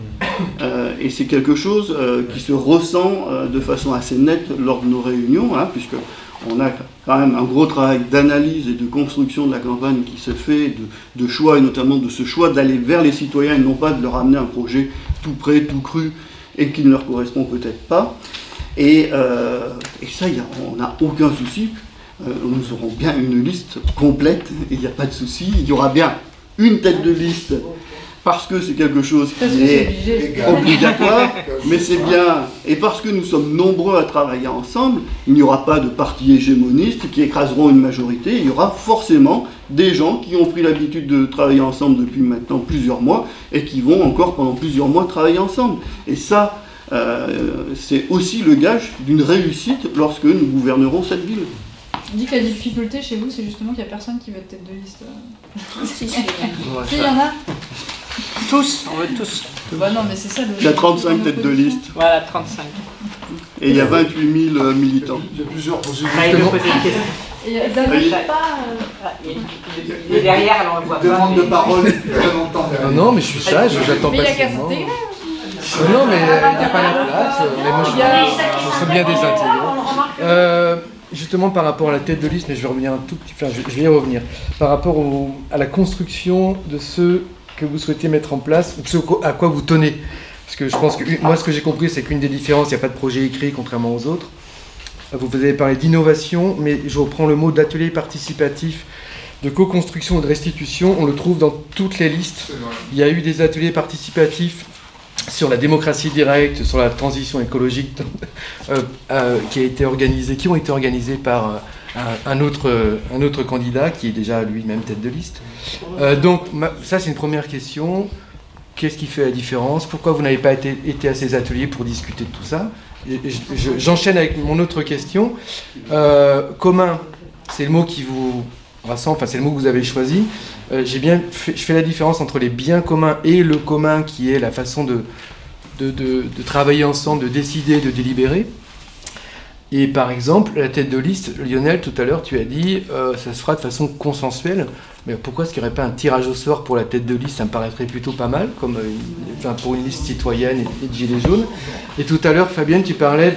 Et c'est quelque chose qui se ressent de façon assez nette lors de nos réunions, puisqu'on a quand même un gros travail d'analyse et de construction de la campagne qui se fait, de choix, et notamment de ce choix d'aller vers les citoyens et non pas de leur amener un projet tout prêt, tout cru, et qui ne leur correspond peut-être pas. Et ça, on n'a aucun souci. Nous aurons bien une liste complète, et il n'y a pas de souci. Il y aura bien une tête de liste, parce que c'est quelque chose qui est obligatoire, mais c'est bien, et parce que nous sommes nombreux à travailler ensemble, il n'y aura pas de partis hégémonistes qui écraseront une majorité, il y aura forcément des gens qui ont pris l'habitude de travailler ensemble depuis maintenant plusieurs mois, et qui vont encore pendant plusieurs mois travailler ensemble. Et ça, c'est aussi le gage d'une réussite lorsque nous gouvernerons cette ville. On dit que la difficulté chez vous, c'est justement qu'il n'y a personne qui veut être tête de liste. Si, il y en a. Tous, on veut tous. Bah non, mais c'est ça le... Il y a 35 têtes de liste. Voilà, 35. Et il y a 28 000 militants. Il y a plusieurs possibilités. Il me pose une question. Il est derrière, alors on le voit pas. Demande de parole depuis très longtemps. Non, mais je suis sage, j'attends mais patiemment. Mais il y a qu'à s'intégrer. Non, mais il n'y a pas la place. Mais moi, je serais bien désintégré. Justement, par rapport à la tête de liste, mais je vais revenir un tout petit peu, je vais y revenir. Par rapport à la construction de ce que vous souhaitez mettre en place, ou ce à quoi vous tenez. Parce que je pense que, moi, ce que j'ai compris, c'est qu'une des différences, il n'y a pas de projet écrit, contrairement aux autres. Vous avez parlé d'innovation, mais je reprends le mot d'atelier participatif, de co-construction ou de restitution. On le trouve dans toutes les listes. Il y a eu des ateliers participatifs sur la démocratie directe, sur la transition écologique, qui ont été organisés par un autre candidat qui est déjà lui-même tête de liste. Donc ça, c'est une première question. Qu'est-ce qui fait la différence? Pourquoi vous n'avez pas été à ces ateliers pour discuter de tout ça? J'enchaîne avec mon autre question. Commun, c'est le mot qui vous rassemble, enfin c'est le mot que vous avez choisi. Je fais la différence entre les biens communs et le commun, qui est la façon de travailler ensemble, de décider, de délibérer. Et par exemple, la tête de liste, Lionel, tout à l'heure, tu as dit ça se fera de façon consensuelle. Mais pourquoi est-ce qu'il n'y aurait pas un tirage au sort pour la tête de liste? Ça me paraîtrait plutôt pas mal, comme pour une liste citoyenne et de gilets jaunes. Et tout à l'heure, Fabienne, tu parlais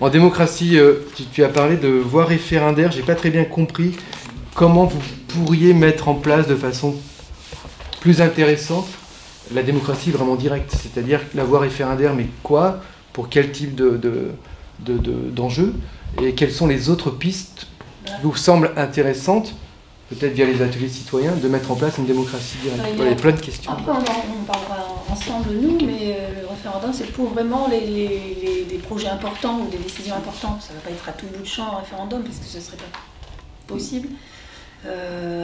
en démocratie, tu as parlé de voie référendaire. J'ai pas très bien compris comment vous pourriez mettre en place de façon plus intéressante la démocratie vraiment directe, c'est-à-dire la voie référendaire, mais quoi? Pour quel type d'enjeux? Et quelles sont les autres pistes qui vous semblent intéressantes, peut-être via les ateliers citoyens, de mettre en place une démocratie directe? Voilà, il y a plein de questions. Après, on parlera ensemble, nous, mais le référendum, c'est pour vraiment des projets importants ou des décisions importantes. Ça ne va pas être à tout bout de champ un référendum, parce que ce ne serait pas possible.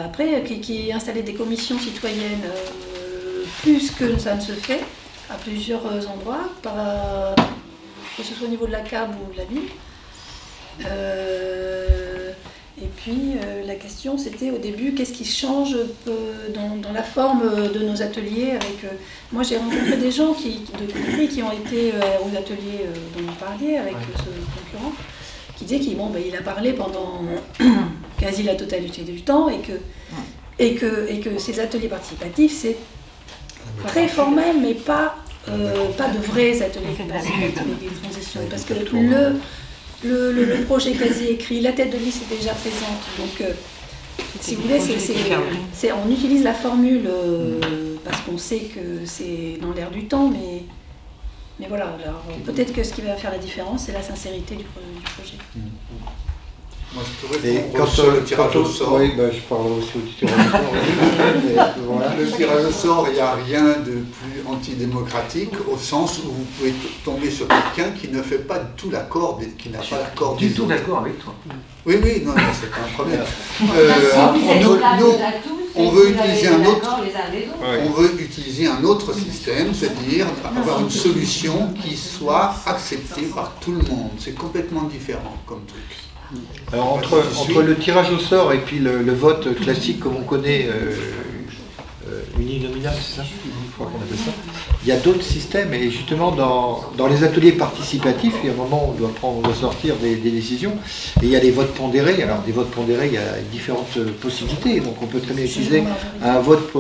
Après, qui installer des commissions citoyennes, plus que ça ne se fait, à plusieurs endroits, que ce soit au niveau de la CAB ou de la ville. Et puis, la question, c'était au début, qu'est-ce qui change dans la forme de nos ateliers moi, j'ai rencontré des gens qui ont été aux ateliers dont vous parliez, avec ce concurrent, qui disait qu'il a parlé pendant quasi la totalité du temps, et que ces ateliers participatifs, c'est très formel, mais pas de vrais ateliers participatifs avec des transitions. Parce que le projet quasi écrit, la tête de liste est déjà présente. Donc, si vous voulez, on utilise la formule parce qu'on sait que c'est dans l'air du temps, mais voilà. Peut-être que ce qui va faire la différence, c'est la sincérité du projet. Moi, je pourrais Et répondre sur le tirage au sort. Oui, je parlerai aussi au tirage au sort. Voilà. Le tirage au sort, il n'y a rien de plus antidémocratique au sens où vous pouvez tomber sur quelqu'un qui ne fait pas du tout l'accord, qui n'a pas l'accord du tout d'accord avec toi. Oui, non, c'est pas un problème. On veut utiliser un autre système, c'est-à-dire avoir une solution qui soit acceptée par tout le monde. C'est complètement différent comme truc. Alors entre le tirage au sort et puis le vote classique comme on connaît, uninominal, c'est ça, je crois qu'on appelle ça, il y a d'autres systèmes, et justement dans les ateliers participatifs, il y a un moment où on doit sortir des décisions, et il y a les votes pondérés. Alors des votes pondérés, il y a différentes possibilités, donc on peut très bien utiliser un vote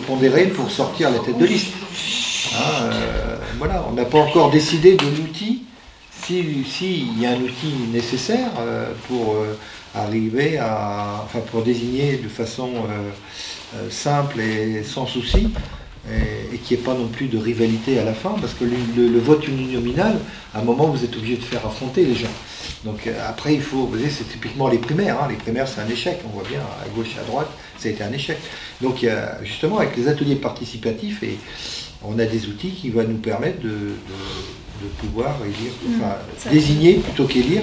pondéré pour sortir la tête de liste. Voilà, on n'a pas encore décidé de l'outil. S'il y a un outil nécessaire pour arriver pour désigner de façon simple et sans souci, et qu'il n'y ait pas non plus de rivalité à la fin, parce que le vote uninominal, à un moment, vous êtes obligé de faire affronter les gens. Donc après, vous voyez, c'est typiquement les primaires. Les primaires, c'est un échec. On voit bien, à gauche et à droite, ça a été un échec. Donc justement, avec les ateliers participatifs, on a des outils qui vont nous permettre de pouvoir élire, désigner plutôt qu'élire,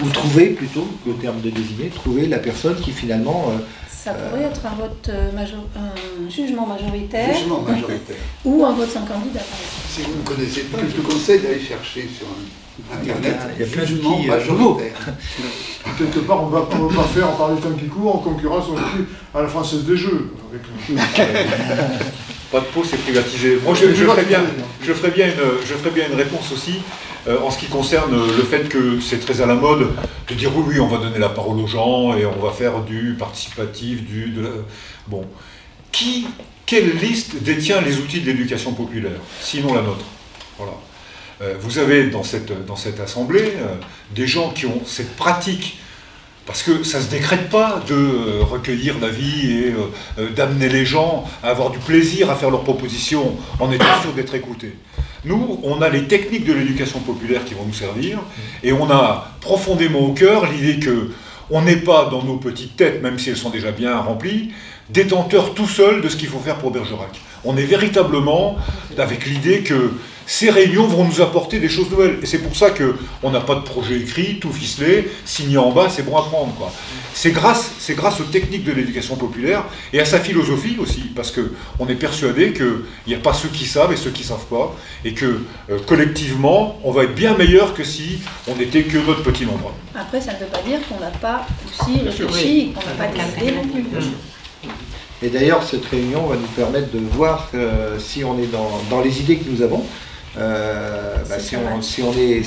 ou trouver plutôt que le terme de désigner, trouver la personne qui finalement... ça pourrait être un vote un jugement majoritaire. Jugement majoritaire. Ou un vote sans candidat, par exemple. Si vous ne connaissez pas, je vous conseille d'aller chercher sur Internet. Il y a plein jugement d'outils majoritaire. Quelque part, on va pas faire, par les temps qui courent, en concurrence aussi à la Française des Jeux. Pas de peau, c'est privatisé. Moi, je ferais bien une réponse aussi en ce qui concerne le fait que c'est très à la mode de dire oui, on va donner la parole aux gens et on va faire du participatif, Bon. Quelle liste détient les outils de l'éducation populaire, sinon la nôtre? Voilà. Vous avez dans cette assemblée des gens qui ont cette pratique. Parce que ça ne se décrète pas de recueillir l'avis et d'amener les gens à avoir du plaisir à faire leurs propositions en étant sûr d'être écoutés. Nous, on a les techniques de l'éducation populaire qui vont nous servir, et on a profondément au cœur l'idée qu'on n'est pas dans nos petites têtes, même si elles sont déjà bien remplies, détenteurs tout seuls de ce qu'il faut faire pour Bergerac. On est véritablement avec l'idée que ces réunions vont nous apporter des choses nouvelles. Et c'est pour ça qu'on n'a pas de projet écrit, tout ficelé, signé en bas, c'est bon à prendre, quoi. C'est grâce aux techniques de l'éducation populaire et à sa philosophie aussi, parce qu'on est persuadé qu'il n'y a pas ceux qui savent et ceux qui ne savent pas, et que collectivement, on va être bien meilleur que si on n'était que notre petit nombre. Après, ça ne veut pas dire qu'on n'a pas aussi réfléchi, qu'on n'a pas décidé non plus. Et d'ailleurs, cette réunion va nous permettre de voir si on est dans les idées que nous avons, si on est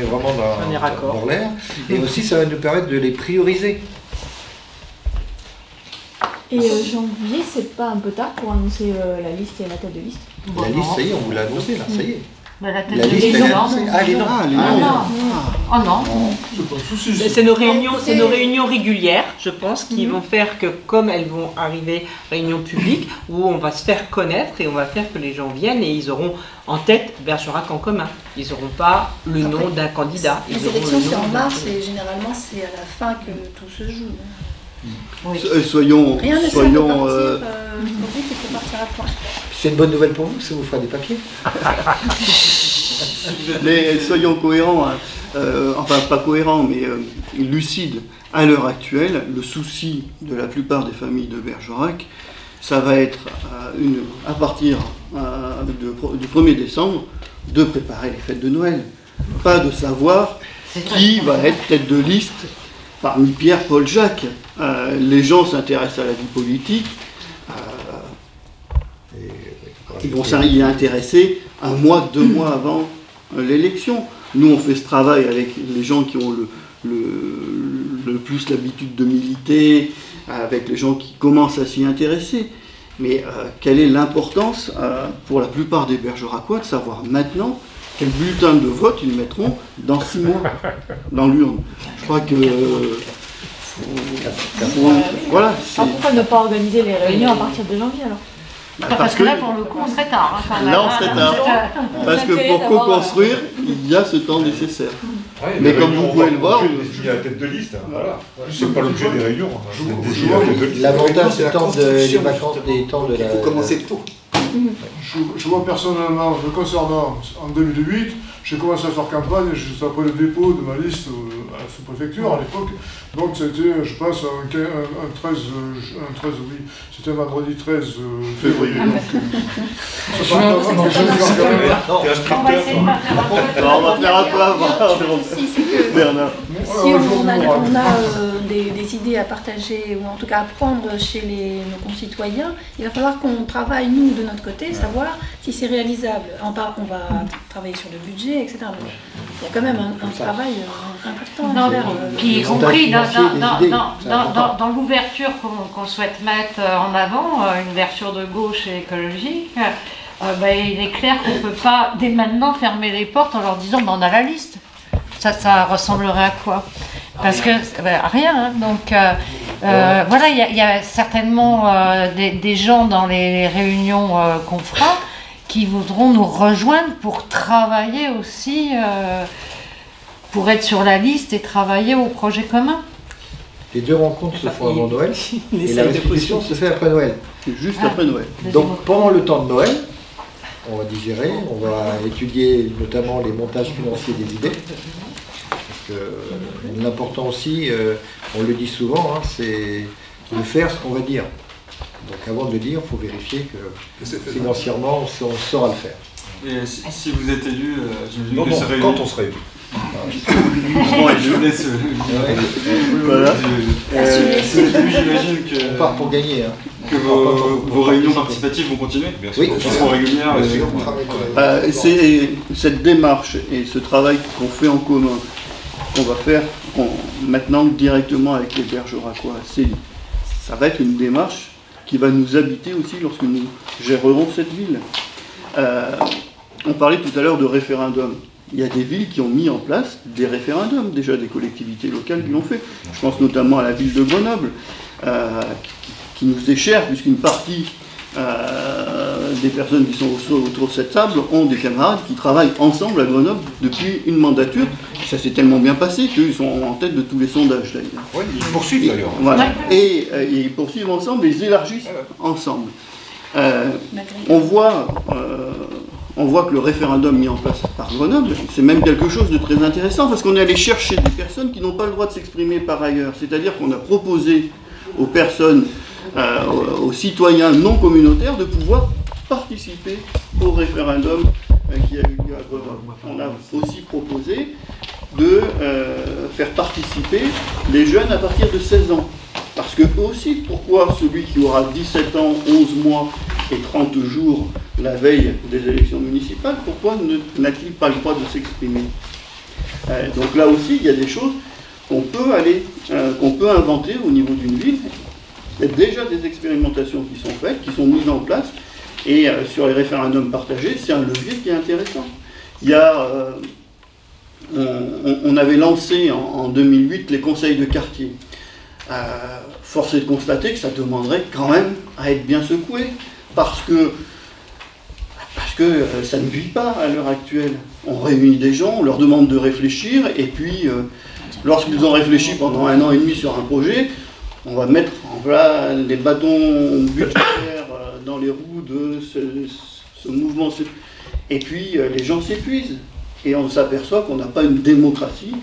vraiment dans l'air, et aussi ça va nous permettre de les prioriser. Et janvier, c'est pas un peu tard pour annoncer la liste et la tête de liste? La liste, ça y est, on vous l'a annoncé là, ça y est. La liste, elle est annoncée. Ah, les noms. Oh non. C'est nos réunions régulières, je pense, qui vont faire que, comme elles vont arriver réunion publique, où on va se faire connaître et on va faire que les gens viennent et ils auront en tête Bergerac en commun. Ils n'auront pas le nom d'un candidat. Les élections, c'est en mars et généralement, c'est à la fin que tout se joue. Oui. Soyons c'est une bonne nouvelle pour vous, ça vous fera des papiers. Mais soyons cohérents, enfin pas cohérents, mais lucides. À l'heure actuelle, le souci de la plupart des familles de Bergerac, ça va être à partir du 1er décembre, de préparer les fêtes de Noël. Pas de savoir qui va être tête de liste parmi Pierre, Paul, Jacques. Les gens s'intéressent à la vie politique. Ils vont s'y intéresser 1 mois, 2 mois avant l'élection. Nous, on fait ce travail avec les gens qui ont le plus l'habitude de militer, avec les gens qui commencent à s'y intéresser. Mais quelle est l'importance pour la plupart des Bergeracois de savoir maintenant quel bulletin de vote ils mettront dans 6 mois dans l'urne? Je crois que... voilà. Alors pourquoi ne pas organiser les réunions à partir de janvier alors? Parce que là, pour le coup, on serait tard. Là, on serait tard. Parce que pour co-construire, il y a ce temps nécessaire. Mais comme vous pouvez le voir, il y a la tête de liste. Voilà. C'est pas l'objet des réunions. L'avantage étant des vacances des temps de la. Il faut commencer tôt. Je vois personnellement, me concernant, en 2008, j'ai commencé à faire campagne juste après le dépôt de ma liste à la sous-préfecture à l'époque. Donc c'était, je pense, un 13, oui, c'était vendredi 13 février. On va faire un peu avant. Bernard. Si on a des idées à partager, ou en tout cas à prendre chez nos concitoyens, il va falloir qu'on travaille, nous, de notre côté, savoir si c'est réalisable. On va travailler sur le budget, etc. Mais il y a quand même un travail important à faire. Puis y compris dans l'ouverture qu'on souhaite mettre en avant, une ouverture de gauche et écologique, il est clair qu'on ne peut pas dès maintenant fermer les portes en leur disant on a la liste. Ça ressemblerait à quoi? Parce que rien. Hein. Donc voilà, il y a certainement des gens dans les réunions qu'on fera qui voudront nous rejoindre pour travailler aussi, pour être sur la liste et travailler au projet commun. Les deux rencontres se font avant Noël et la restitution se fait après Noël. Juste après Noël. Donc pendant le temps de Noël, on va digérer, on va étudier notamment les montages financiers des idées. L'important aussi, on le dit souvent, hein, c'est de faire ce qu'on va dire. Donc avant de le dire, il faut vérifier que financièrement, on saura le faire. Et si vous êtes élu, j'imagine que c'est quand on sera élu. Je vous laisse. Voilà. J'imagine que. On part pour gagner. Hein. Que vos réunions participatives vont continuer. Oui, elles seront régulières. C'est cette démarche et ce travail qu'on fait en commun, qu'on va faire maintenant directement avec les Bergeracois. Ça va être une démarche qui va nous habiter aussi lorsque nous gérerons cette ville. On parlait tout à l'heure de référendum. Il y a des villes qui ont mis en place des référendums, déjà des collectivités locales qui l'ont fait. Je pense notamment à la ville de Grenoble, qui nous est chère, puisqu'une partie des personnes qui sont autour de cette table ont des camarades qui travaillent ensemble à Grenoble depuis une mandature. Ça s'est tellement bien passé qu'ils sont en tête de tous les sondages d'ailleurs. Oui, ils poursuivent d'ailleurs. Voilà. Et ils poursuivent ensemble et ils élargissent ensemble. On voit que le référendum mis en place par Grenoble, c'est même quelque chose de très intéressant parce qu'on est allé chercher des personnes qui n'ont pas le droit de s'exprimer par ailleurs. C'est-à-dire qu'on a proposé aux personnes, aux citoyens non communautaires de pouvoir participer au référendum qui a eu lieu à Grenoble. On a aussi proposé de faire participer les jeunes à partir de 16 ans. Parce que aussi, pourquoi celui qui aura 17 ans, 11 mois et 30 jours la veille des élections municipales, pourquoi n'a-t-il pas le droit de s'exprimer? Donc là aussi, il y a des choses qu'on peut inventer au niveau d'une ville. Il y a déjà des expérimentations qui sont faites, qui sont mises en place, et sur les référendums partagés, c'est un levier qui est intéressant. Il y a, on avait lancé en 2008 les conseils de quartier. Force est de constater que ça demanderait quand même à être bien secoué, parce que ça ne vit pas à l'heure actuelle. On réunit des gens, on leur demande de réfléchir, et puis lorsqu'ils ont réfléchi pendant 1 an et demi sur un projet, on va mettre en place les bâtons budgétaires dans les roues de ce mouvement. Et puis les gens s'épuisent. Et on s'aperçoit qu'on n'a pas une démocratie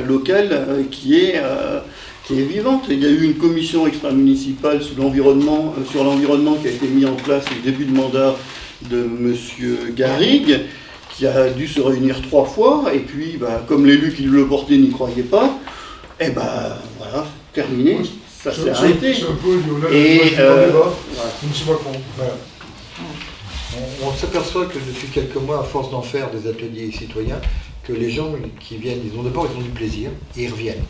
locale qui est vivante. Il y a eu une commission extra-municipale sur l'environnement qui a été mise en place au début de mandat de M. Garrigue, qui a dû se réunir 3 fois, et puis comme l'élu qui le portait n'y croyait pas, et voilà, terminé, ça s'est arrêté. C'est un peu on s'aperçoit que depuis quelques mois, à force d'en faire des ateliers citoyens, que les gens qui viennent, ils ont du plaisir, et ils reviennent.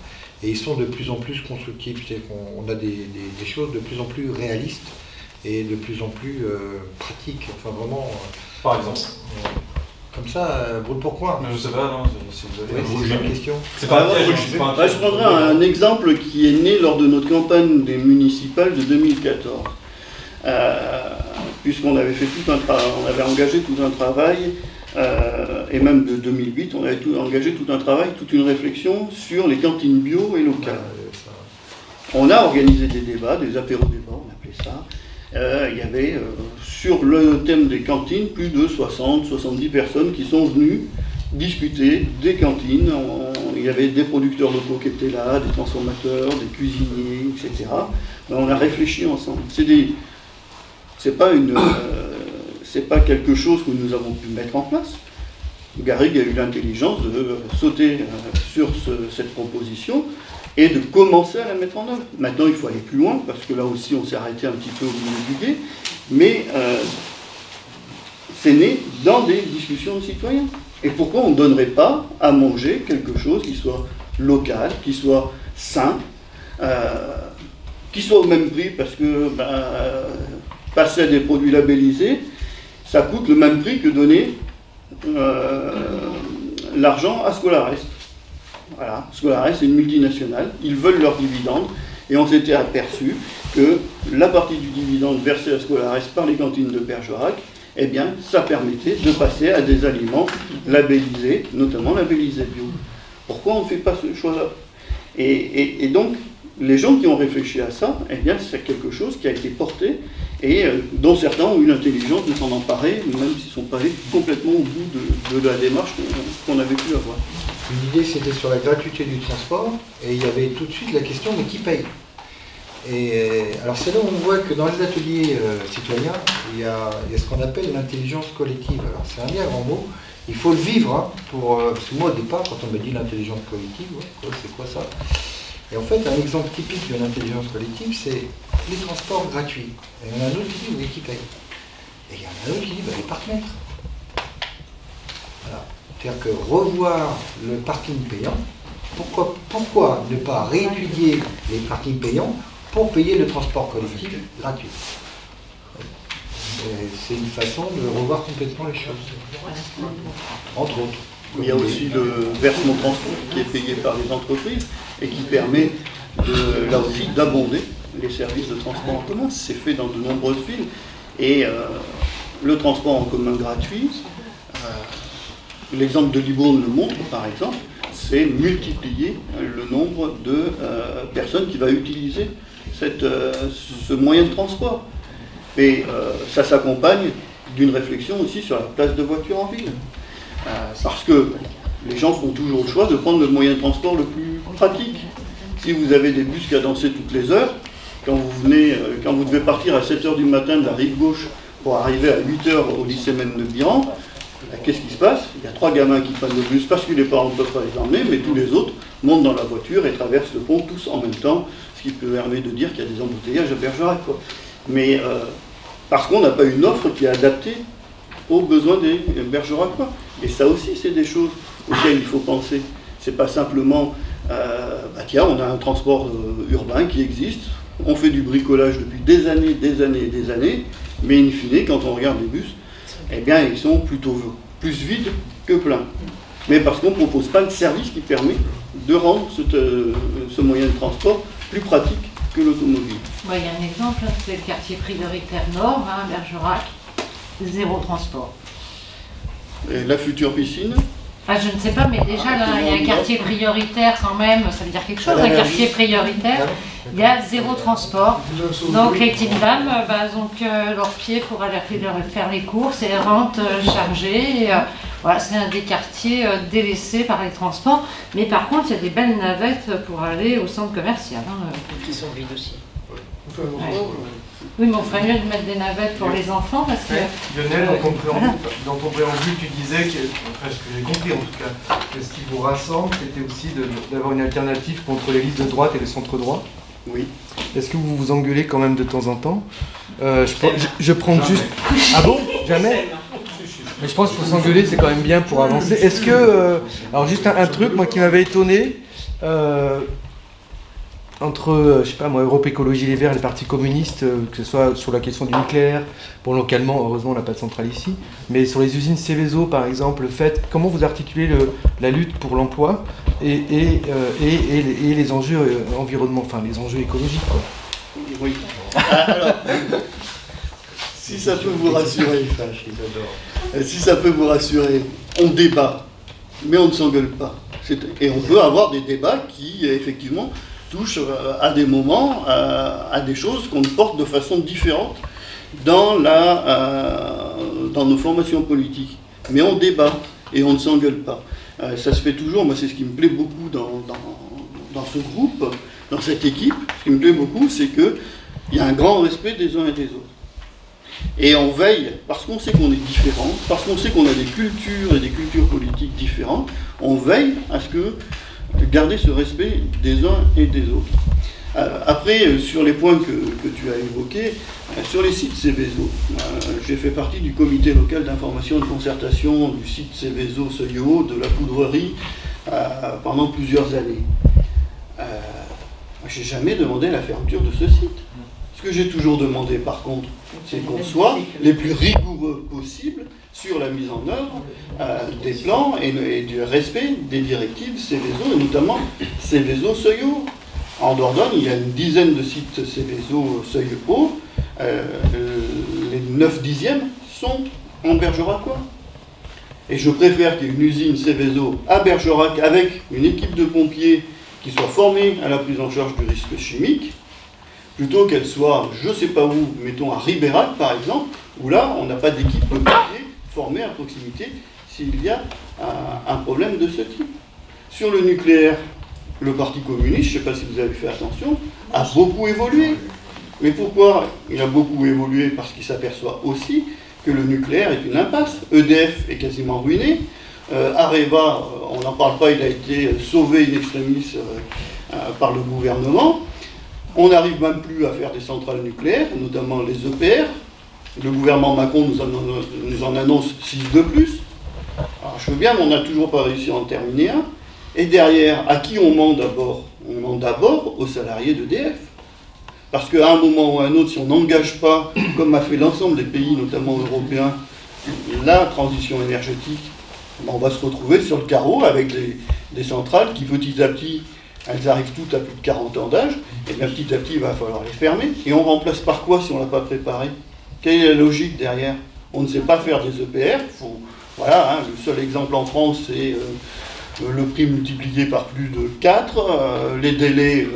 Et ils sont de plus en plus constructifs. On a des choses de plus en plus réalistes et de plus en plus pratiques. Enfin, vraiment. Par exemple. Comme ça, brûle pourquoi? Je sais pas, non, si vous avez une question. C'est pas un piège. Je prendrai un exemple qui est né lors de notre campagne des municipales de 2014. Puisqu'on avait fait on avait engagé tout un travail et même de 2008, on avait engagé tout un travail, toute une réflexion sur les cantines bio et locales. On a organisé des débats, des apéros-débats, on appelait ça. Il y avait, sur le thème des cantines, plus de 60-70 personnes qui sont venues discuter des cantines. Il y avait des producteurs locaux qui étaient là, des transformateurs, des cuisiniers, etc. On a réfléchi ensemble. C'est pas quelque chose que nous avons pu mettre en place. Garrigue a eu l'intelligence de sauter sur cette proposition et de commencer à la mettre en œuvre. Maintenant, il faut aller plus loin, parce que là aussi, on s'est arrêté un petit peu au milieu du gué, mais c'est né dans des discussions de citoyens. Et pourquoi on ne donnerait pas à manger quelque chose qui soit local, qui soit sain, qui soit au même prix, parce que passer à des produits labellisés, ça coûte le même prix que donner l'argent à Scolares. Voilà, Scolares, c'est une multinationale, ils veulent leurs dividendes, et on s'était aperçu que la partie du dividende versée à Scolares par les cantines de Bergerac, eh bien, ça permettait de passer à des aliments labellisés, notamment labellisés bio. Pourquoi on ne fait pas ce choix-là ? Et donc, les gens qui ont réfléchi à ça, eh bien, c'est quelque chose qui a été porté et dont certains ont eu l'intelligence de s'en emparer, même s'ils ne sont pas allés complètement au bout de la démarche qu'on avait pu avoir. Une idée, c'était sur la gratuité du transport, et il y avait tout de suite la question, mais qui paye ? Et alors c'est là où on voit que dans les ateliers citoyens, il y a ce qu'on appelle l'intelligence collective. Alors c'est un bien grand mot, il faut le vivre, hein, parce que moi au départ, quand on m'a dit l'intelligence collective, ouais, c'est quoi ça ? Et en fait, un exemple typique de l'intelligence collective, c'est les transports gratuits. Et il y en a un autre qui dit, oui, qui paye ? Et il y en a un autre qui dit, les parcs-mètres. Voilà. C'est-à-dire que revoir le parking payant, pourquoi ne pas réétudier les parkings payants pour payer le transport collectif gratuit? C'est une façon de revoir complètement les choses, entre autres. Il y a aussi le versement transport qui est payé par les entreprises et qui permet, là aussi, d'abonder les services de transport en commun. C'est fait dans de nombreuses villes. Et le transport en commun gratuit, l'exemple de Libourne le montre, par exemple, c'est multiplier le nombre de personnes qui va utiliser ce moyen de transport. Et ça s'accompagne d'une réflexion aussi sur la place de voiture en ville. Parce que les gens font toujours le choix de prendre le moyen de transport le plus pratique. Si vous avez des bus cadencés toutes les heures, quand vous devez partir à 7h du matin de la rive gauche pour arriver à 8h au lycée Mène de Biran, qu'est-ce qui se passe? Il y a 3 gamins qui prennent le bus parce que les parents ne peuvent pas les emmener, mais tous les autres montent dans la voiture et traversent le pont tous en même temps, ce qui permet de dire qu'il y a des embouteillages à Bergerac, quoi. Mais parce qu'on n'a pas une offre qui est adaptée aux besoins des Bergeracois. Et ça aussi, c'est des choses auxquelles il faut penser. C'est pas simplement, tiens, on a un transport urbain qui existe, on fait du bricolage depuis des années, mais in fine, quand on regarde les bus, eh bien, ils sont plutôt plus vides que pleins. Mais parce qu'on ne propose pas le service qui permet de rendre ce moyen de transport plus pratique que l'automobile. Il y a un exemple, c'est le quartier prioritaire nord, Bergerac, 0 transport. Et la future piscine? Je ne sais pas, mais déjà là, il y a un quartier prioritaire quand même, ça veut dire quelque chose, un quartier prioritaire, il y a 0 transport. Donc les petites dames, ont leurs pieds pour aller faire les courses et rentrent chargées. Voilà, c'est un des quartiers délaissés par les transports. Mais par contre, il y a des belles navettes pour aller au centre commercial. Qui sont vides aussi. Ouais. Oui, mais on ferait mieux de mettre des navettes pour les enfants parce que... Lionel, dans ton préambule, tu disais, ce que j'ai compris en tout cas, que ce qui vous rassemble, c'était aussi d'avoir une alternative contre les listes de droite et les centres droits. Oui. Est-ce que vous vous engueulez quand même de temps en temps? Je prends juste... Ah bon? Jamais? Mais je pense qu'il faut s'engueuler, c'est quand même bien pour avancer. Est-ce que... alors juste un truc, moi qui m'avait étonné, entre, je sais pas moi, Europe Écologie Les Verts et le Parti communiste, que ce soit sur la question du nucléaire, bon localement, heureusement on n'a pas de centrale ici, mais sur les usines Céveso par exemple, comment vous articulez la lutte pour l'emploi et les enjeux environnementaux, enfin les enjeux écologiques, quoi. Oui. Alors, si ça peut vous rassurer, si ça peut vous rassurer, on débat, mais on ne s'engueule pas. Et on peut avoir des débats qui, effectivement, touchent à des moments, à des choses qu'on porte de façon différente dans nos formations politiques. Mais on débat et on ne s'engueule pas. Ça se fait toujours, moi c'est ce qui me plaît beaucoup dans ce groupe, dans cette équipe. Ce qui me plaît beaucoup, c'est qu'il y a un grand respect des uns et des autres. Et on veille, parce qu'on sait qu'on est différents, parce qu'on sait qu'on a des cultures et des cultures politiques différentes, on veille à ce que garder ce respect des uns et des autres. Après, sur les points que tu as évoqués, sur les sites Céveso, j'ai fait partie du comité local d'information et de concertation du site Céveso-Seuil-Haut de la Poudrerie pendant plusieurs années. J'ai jamais demandé la fermeture de ce site. Ce que j'ai toujours demandé, par contre, c'est qu'on soit les plus rigoureux possible sur la mise en œuvre des plans et du respect des directives Céveso, et notamment Céveso-Seuil-Haut. En Dordogne, il y a une dizaine de sites Céveso-Seuil-Haut. Les 9/10 sont en Bergeracois. Et je préfère qu'il y ait une usine Céveso à Bergerac avec une équipe de pompiers qui soit formée à la prise en charge du risque chimique, plutôt qu'elle soit, je ne sais pas où, mettons à Ribérac par exemple, où là, on n'a pas d'équipe de pompiers formée à proximité s'il y a un problème de ce type. Sur le nucléaire, le Parti communiste, je ne sais pas si vous avez fait attention, a beaucoup évolué. Mais pourquoi il a beaucoup évolué? Parce qu'il s'aperçoit aussi que le nucléaire est une impasse. EDF est quasiment ruiné. Areva, on n'en parle pas, il a été sauvé in extremis par le gouvernement. On n'arrive même plus à faire des centrales nucléaires, notamment les EPR. Le gouvernement Macron nous en annonce 6 de plus. Alors je veux bien, mais on n'a toujours pas réussi à en terminer un. Et derrière, à qui on ment d'abord? On ment d'abord aux salariés d'EDF. Parce qu'à un moment ou à un autre, si on n'engage pas, comme a fait l'ensemble des pays, notamment européens, la transition énergétique, on va se retrouver sur le carreau avec des centrales qui, petit à petit, elles arrivent toutes à plus de 40 ans d'âge, et bien petit à petit, il va falloir les fermer. Et on remplace par quoi si on ne l'a pas préparé? Quelle est la logique derrière? On ne sait pas faire des EPR. Voilà, le seul exemple en France, c'est le prix multiplié par plus de 4, les délais,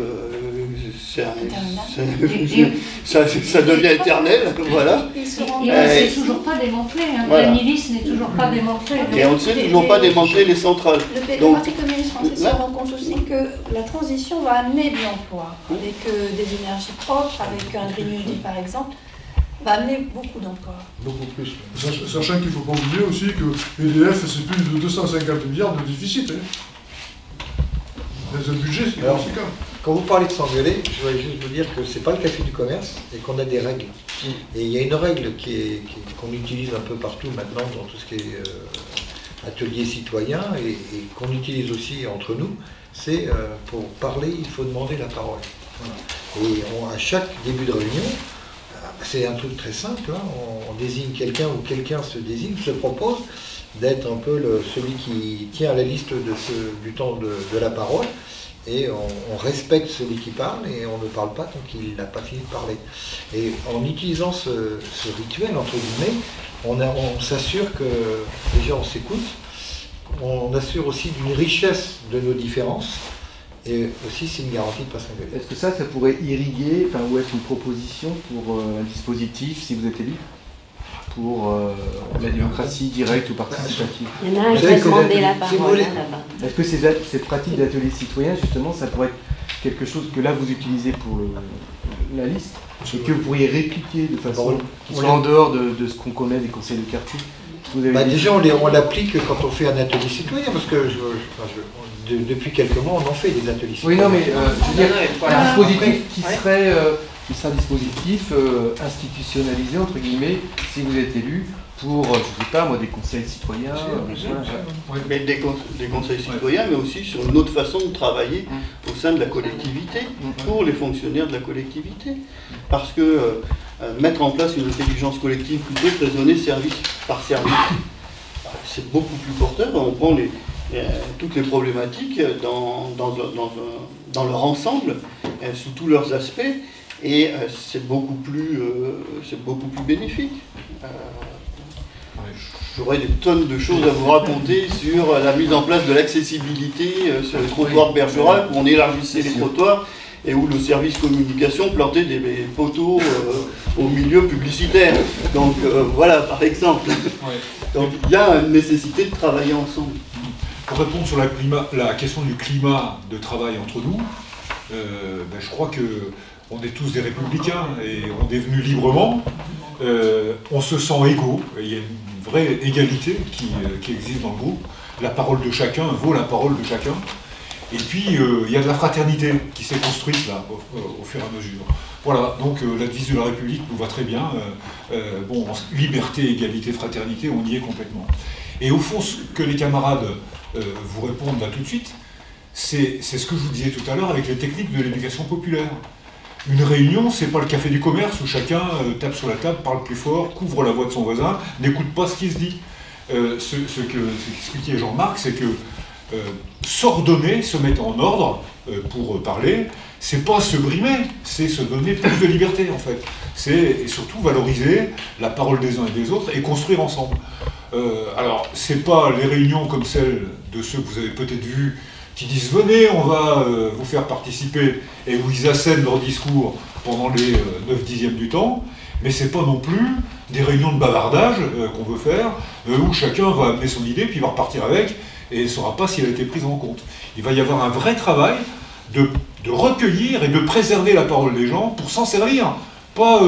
ça devient éternel, voilà. Et on ne sait toujours pas démanteler, voilà. L'ANILIS n'est toujours pas démantelé. Et on ne sait toujours pas démanteler les centrales. Le Parti communiste français se rend compte aussi que la transition va amener de l'emploi, avec des énergies propres, avec un Green New Deal par exemple, va amener beaucoup d'emplois. Beaucoup plus. Sachant qu'il ne faut pas oublier aussi que EDF, c'est plus de 250 milliards de déficit. Dans un budget, c'est conséquent. Quand vous parlez de s'engueuler, je voudrais juste vous dire que ce n'est pas le café du commerce et qu'on a des règles. Et il y a une règle qu'on utilise un peu partout maintenant dans tout ce qui est atelier citoyen et qu'on utilise aussi entre nous, c'est pour parler, il faut demander la parole. Voilà. Et à chaque début de réunion, c'est un truc très simple, hein, on désigne quelqu'un ou quelqu'un se désigne, se propose d'être un peu celui qui tient à la liste du temps de la parole. Et on respecte celui qui parle et on ne parle pas tant qu'il n'a pas fini de parler. Et en utilisant ce rituel, entre guillemets, on s'assure que déjà on s'écoute, on assure aussi d'une richesse de nos différences, et aussi c'est une garantie de ne pas s'engueuler. Est-ce que ça pourrait irriguer, ou être une proposition pour un dispositif, si vous êtes élu, pour la démocratie directe ou participative? Il y en a un qui a demandé la parole là-bas. Est-ce que cette pratique d'atelier citoyen, justement, ça pourrait être quelque chose que là vous utilisez pour la liste, et que vous pourriez répliquer de façon qui soit en dehors de ce qu'on connaît des conseils de quartier? Déjà, on l'applique quand on fait un atelier citoyen, parce que depuis quelques mois, on en fait des ateliers citoyens. Oui, non, mais je veux dire, un dispositif qui serait un dispositif institutionnalisé, entre guillemets, si vous êtes élu, pour, je ne sais pas moi, des conseils citoyens. Mais des conseils citoyens, mais aussi sur une autre façon de travailler au sein de la collectivité, pour les fonctionnaires de la collectivité. Parce que mettre en place une intelligence collective plutôt que raisonner service par service, c'est beaucoup plus porteur. On prend toutes les problématiques dans leur ensemble, sous tous leurs aspects, Et c'est beaucoup plus bénéfique. J'aurais des tonnes de choses à vous raconter sur la mise en place de l'accessibilité sur les trottoirs de Bergerac, où on élargissait les trottoirs et où le service communication plantait des poteaux au milieu publicitaire. Donc voilà, par exemple. Donc il y a une nécessité de travailler ensemble. Pour répondre sur la question du climat de travail entre nous, je crois qu'on est tous des républicains et on est venus librement. On se sent égaux, il y a une vraie égalité qui existe dans le groupe. La parole de chacun vaut la parole de chacun. Et puis, il y a de la fraternité qui s'est construite là, au fur et à mesure. Voilà, donc la devise de la République nous va très bien. Liberté, égalité, fraternité, on y est complètement. Et au fond, ce que les camarades vous répondent là tout de suite, c'est ce que je vous disais tout à l'heure avec les techniques de l'éducation populaire. Une réunion, c'est pas le café du commerce où chacun tape sur la table, parle plus fort, couvre la voix de son voisin, n'écoute pas ce qui se dit. Ce qu'expliquait Jean-Marc, c'est que s'ordonner, se mettre en ordre pour parler, c'est pas se brimer, c'est se donner plus de liberté en fait. C'est surtout valoriser la parole des uns et des autres et construire ensemble. Alors, c'est pas les réunions comme celles de ceux que vous avez peut-être vus qui disent « Venez, on va vous faire participer » et où ils assènent leur discours pendant les 9/10 du temps, mais c'est pas non plus des réunions de bavardage qu'on veut faire, où chacun va amener son idée, puis va repartir avec, et ne saura pas si elle a été prise en compte. Il va y avoir un vrai travail de recueillir et de préserver la parole des gens pour s'en servir. Pas,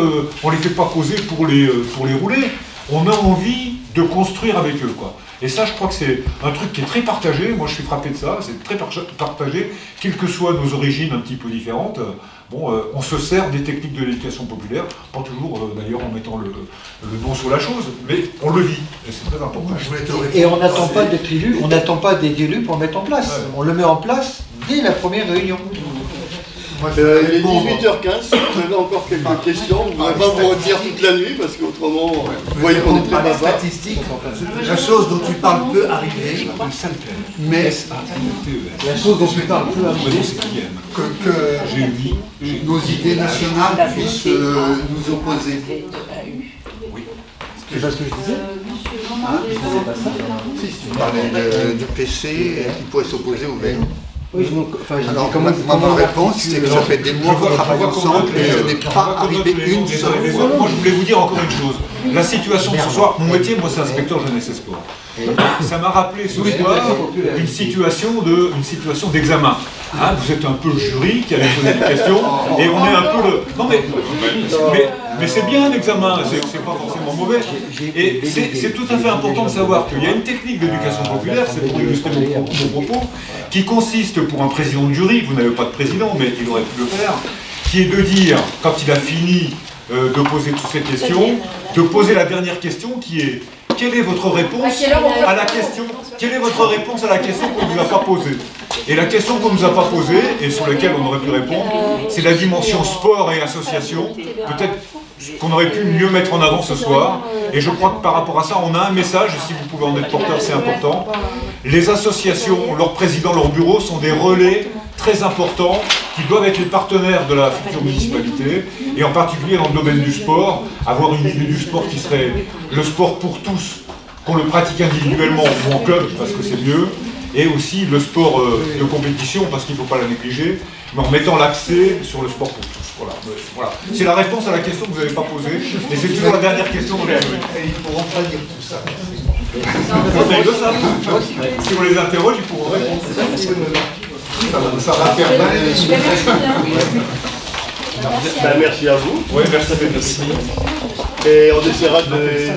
on ne les fait pas causer pour les rouler, on a envie de construire avec eux, quoi. Et ça, je crois que c'est un truc qui est très partagé. Moi, je suis frappé de ça. C'est très partagé, quelles que soient nos origines un petit peu différentes. On se sert des techniques de l'éducation populaire, pas toujours, d'ailleurs, en mettant le nom sur la chose, mais on le vit. Et c'est très important. Et on n'attend pas d'être élu, on n'attend pas d'être élu pour le mettre en place. Ouais. On le met en place dès la première réunion. Il est 18h15, si vous avez encore quelques questions, on ne va pas vous redire toute la nuit, parce qu'autrement, vous voyez qu'on est très bavard. Statistiques, la chose dont tu parles peut arriver, mais la chose dont tu parles peut arriver, que nos idées nationales puissent nous opposer. C'est pas ce que je disais. C'est pas ça. Si tu parlais du PC qui pourrait s'opposer au vélo. Oui, alors, ma réponse, c'est que ça fait des mois qu'on travaille ensemble et ce n'est pas arrivé une seule fois. Moi, je voulais vous dire encore une chose. La situation de ce soir, mon métier, moi, c'est inspecteur jeunesse et sport. Ça m'a rappelé ce soir une situation d'examen. Hein, vous êtes un peu le jury qui avait posé des questions et on est un peu le... Non mais c'est bien un examen, c'est pas forcément mauvais. Et c'est tout à fait important de savoir qu'il y a une technique d'éducation populaire, c'est pour illustrer mon propos, qui consiste pour un président de jury, vous n'avez pas de président, mais il aurait pu le faire, qui est de dire, quand il a fini de poser toutes ces questions, de poser la dernière question qui est: quelle est votre réponse à la question? Quelle est votre réponse à la question qu'on ne vous a pas posée? Et la question qu'on ne nous a pas posée, et sur laquelle on aurait pu répondre, c'est la dimension sport et association. Peut-être qu'on aurait pu mieux mettre en avant ce soir. Et je crois que par rapport à ça, on a un message, et si vous pouvez en être porteur, c'est important. Les associations, leurs présidents, leurs bureaux sont des relais très importants qui doivent être les partenaires de la future municipalité, et en particulier dans le domaine du sport, avoir une idée du sport qui serait le sport pour tous, qu'on le pratique individuellement ou en club, parce que c'est mieux, et aussi le sport de compétition, parce qu'il ne faut pas la négliger, mais en mettant l'accès sur le sport pour tous. Voilà. C'est la réponse à la question que vous n'avez pas posée, et c'est toujours la dernière question de la journée. Ils ne pourront pas dire tout ça. Ils le savent. Si on les interroge, ils pourront répondre. Ça va faire mal. Merci à vous. Oui, merci. Et on essaiera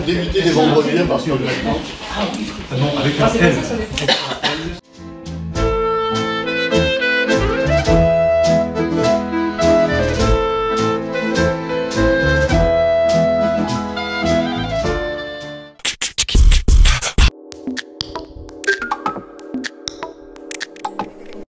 d'éviter les vendredis à partir de maintenant. Non, avec un L.